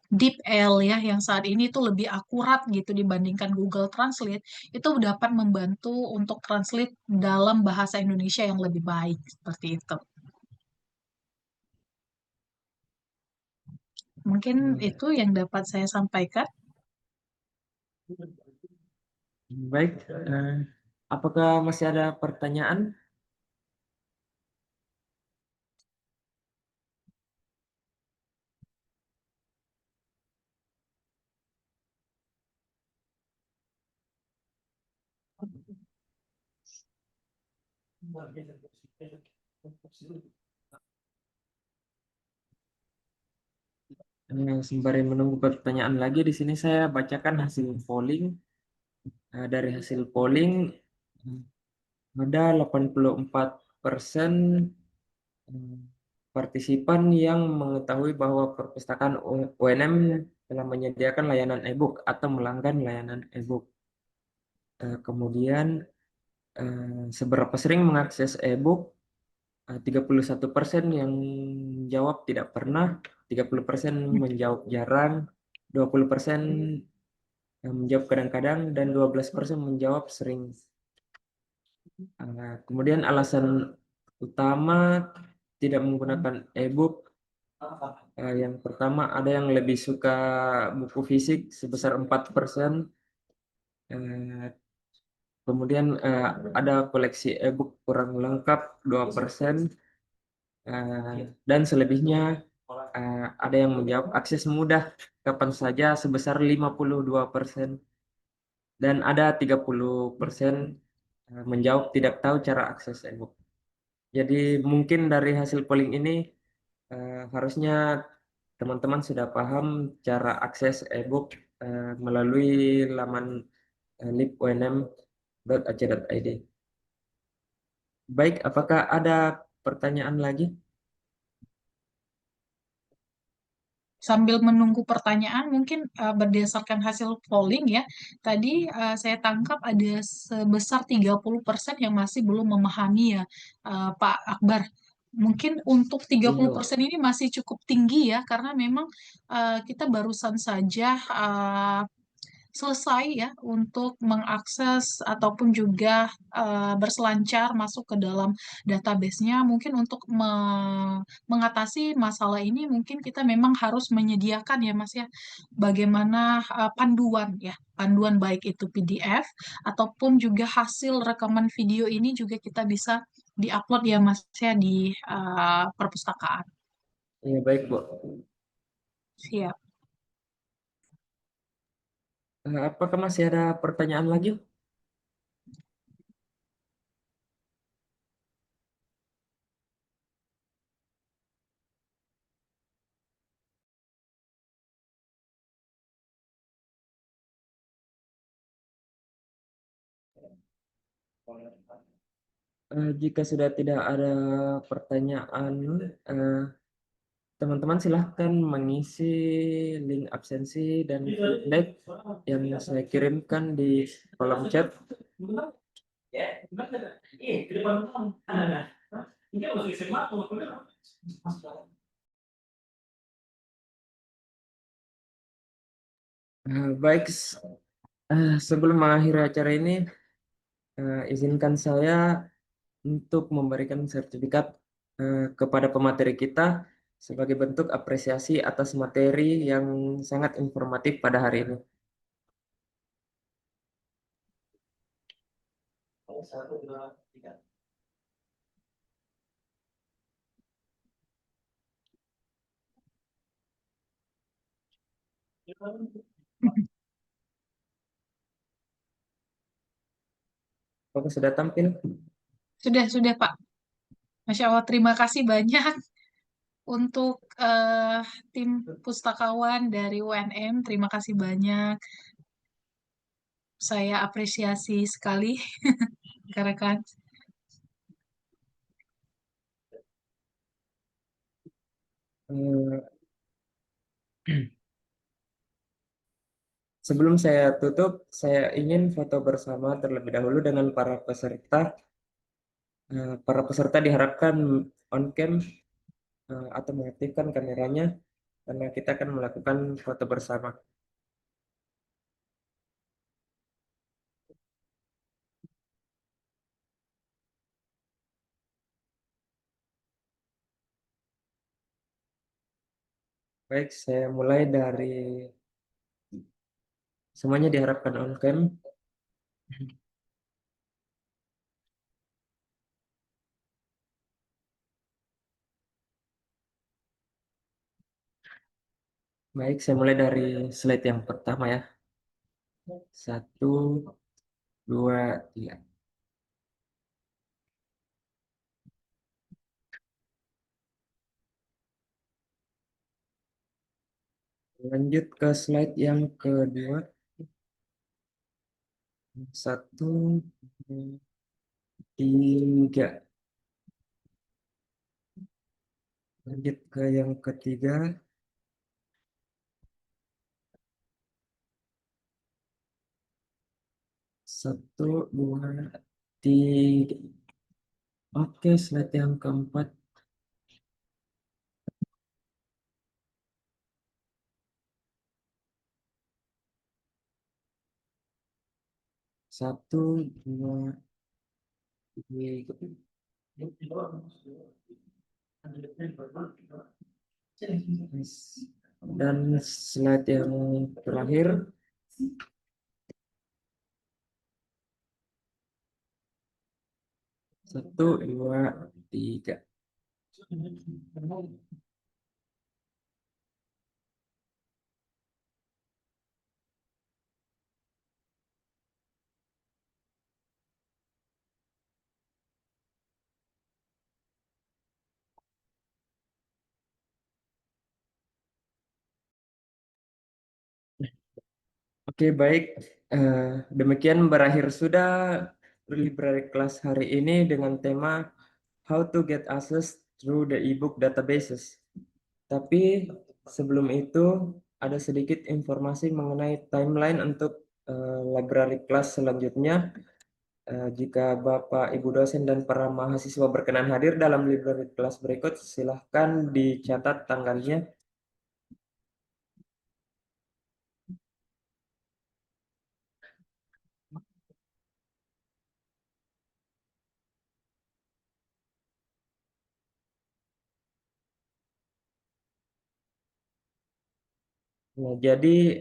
DeepL ya, yang saat ini itu lebih akurat gitu dibandingkan Google Translate, itu dapat membantu untuk translate dalam bahasa Indonesia yang lebih baik, seperti itu. Mungkin itu yang dapat saya sampaikan.
Baik, apakah masih ada pertanyaan? Sembari menunggu pertanyaan lagi, di sini saya bacakan hasil polling. Dari hasil polling, ada 84% partisipan yang mengetahui bahwa perpustakaan UNM telah menyediakan layanan e-book atau melanggan layanan e-book. Kemudian seberapa sering mengakses e-book? 31% yang menjawab tidak pernah, 30% menjawab jarang, 20% menjawab kadang-kadang, dan 12% menjawab sering. Kemudian alasan utama tidak menggunakan e-book, yang pertama ada yang lebih suka buku fisik sebesar 4%, kemudian ada koleksi e-book kurang lengkap 2%, dan selebihnya ada yang menjawab akses mudah kapan saja sebesar 52%, dan ada 30% menjawab tidak tahu cara akses e-book. Jadi mungkin dari hasil polling ini harusnya teman-teman sudah paham cara akses e-book melalui laman libunm.ac.id. Baik, apakah ada pertanyaan lagi?
Sambil menunggu pertanyaan, mungkin berdasarkan hasil polling ya, tadi saya tangkap ada sebesar 30% yang masih belum memahami ya, Pak Akbar. Mungkin untuk
Iya.
30% ini masih cukup tinggi ya, karena memang kita barusan saja selesai ya untuk mengakses ataupun juga berselancar masuk ke dalam database-nya. Mungkin untuk mengatasi masalah ini mungkin kita memang harus menyediakan ya Mas ya bagaimana panduan ya, panduan baik itu PDF ataupun juga hasil rekaman video ini juga kita bisa diupload ya Mas ya di perpustakaan.
Iya, baik, Bu.
Siap.
Apakah masih ada pertanyaan lagi? Jika sudah tidak ada pertanyaan, eh, teman-teman silahkan mengisi link absensi dan feedback yang saya kirimkan di kolom chat. Baik, sebelum mengakhiri acara ini, izinkan saya untuk memberikan sertifikat kepada pemateri kita sebagai bentuk apresiasi atas materi yang sangat informatif pada hari ini. Apakah sudah tampil?
Sudah Pak. Masya Allah, terima kasih banyak untuk tim pustakawan dari UNM. Terima kasih banyak. Saya apresiasi sekali, rekan-rekan.
Eh, Sebelum saya tutup, saya ingin foto bersama terlebih dahulu dengan para peserta. Para peserta diharapkan on cam atau mengaktifkan kameranya karena kita akan melakukan foto bersama. Baik, saya mulai dari semuanya diharapkan on cam. Baik, saya mulai dari slide yang pertama ya. 1, 2, 3. Lanjut ke slide yang kedua. 1, 2, 3. Lanjut ke yang ketiga. 1, 2, 3. Oke, slide yang keempat. 1, 2, 3. Dan slide yang terakhir. 1, 2, 3. Oke, baik. Demikian berakhir sudah library class hari ini dengan tema How to get access through the ebook databases. Tapi sebelum itu ada sedikit informasi mengenai timeline untuk library class selanjutnya. Jika Bapak, Ibu dosen dan para mahasiswa berkenan hadir dalam library class berikut, silahkan dicatat tanggalnya. Nah, jadi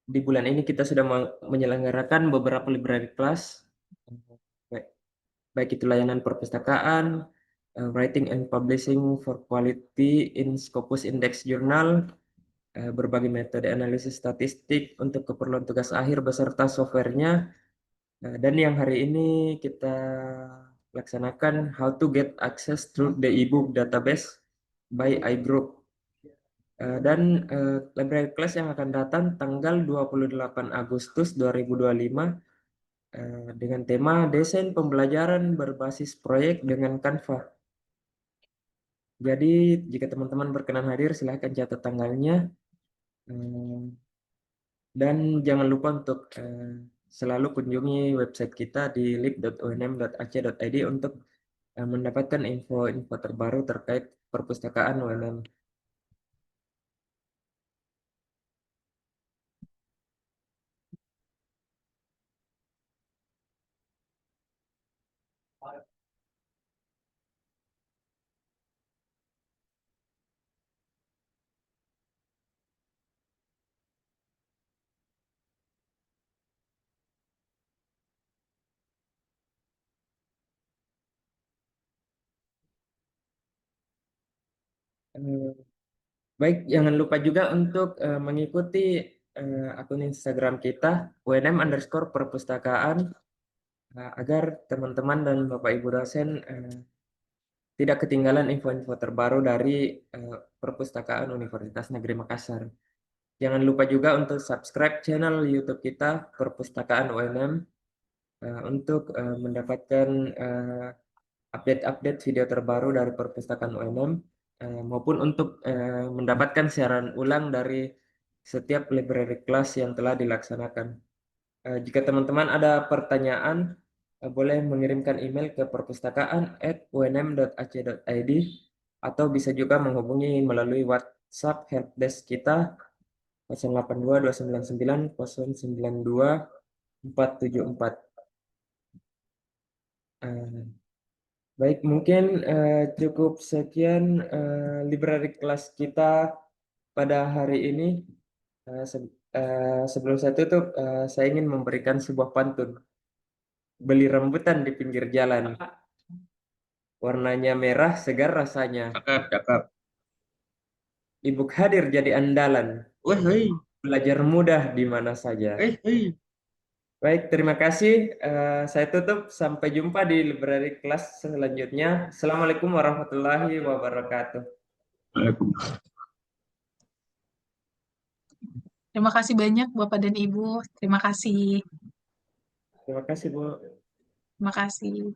di bulan ini kita sudah menyelenggarakan beberapa library class, baik, baik itu layanan perpustakaan, writing and publishing for quality in Scopus Index Journal, berbagai metode analisis statistik untuk keperluan tugas akhir beserta softwarenya, dan yang hari ini kita laksanakan How to get access through the ebook database by iGroup. Dan library class yang akan datang tanggal 28 Agustus 2025 dengan tema desain pembelajaran berbasis proyek dengan Canva. Jadi jika teman-teman berkenan hadir silahkan catat tanggalnya, dan jangan lupa untuk selalu kunjungi website kita di lib.unm.ac.id untuk mendapatkan info-info terbaru terkait perpustakaan UNM. Eh, Baik, jangan lupa juga untuk mengikuti akun Instagram kita UNM_perpustakaan, agar teman-teman dan Bapak Ibu dosen tidak ketinggalan info-info terbaru dari Perpustakaan Universitas Negeri Makassar. Jangan lupa juga untuk subscribe channel YouTube kita Perpustakaan UNM untuk mendapatkan update-update video terbaru dari Perpustakaan UNM, maupun untuk mendapatkan siaran ulang dari setiap library class yang telah dilaksanakan. Jika teman-teman ada pertanyaan, boleh mengirimkan email ke perpustakaan@unm.ac.id atau bisa juga menghubungi melalui WhatsApp helpdesk kita 082 299 092 474. Baik, mungkin cukup sekian library class kita pada hari ini. Sebelum saya tutup, saya ingin memberikan sebuah pantun. Beli rambutan di pinggir jalan, warnanya merah, segar rasanya.
Cakep, cakep.
Ibu hadir jadi andalan,
Wih, wih,
belajar mudah di mana saja.
wih.
Baik, terima kasih. Saya tutup. Sampai jumpa di library class selanjutnya. Assalamualaikum warahmatullahi wabarakatuh.
Waalaikumsalam.
Terima kasih banyak Bapak dan Ibu. Terima kasih.
Terima kasih, Bu.
Terima kasih.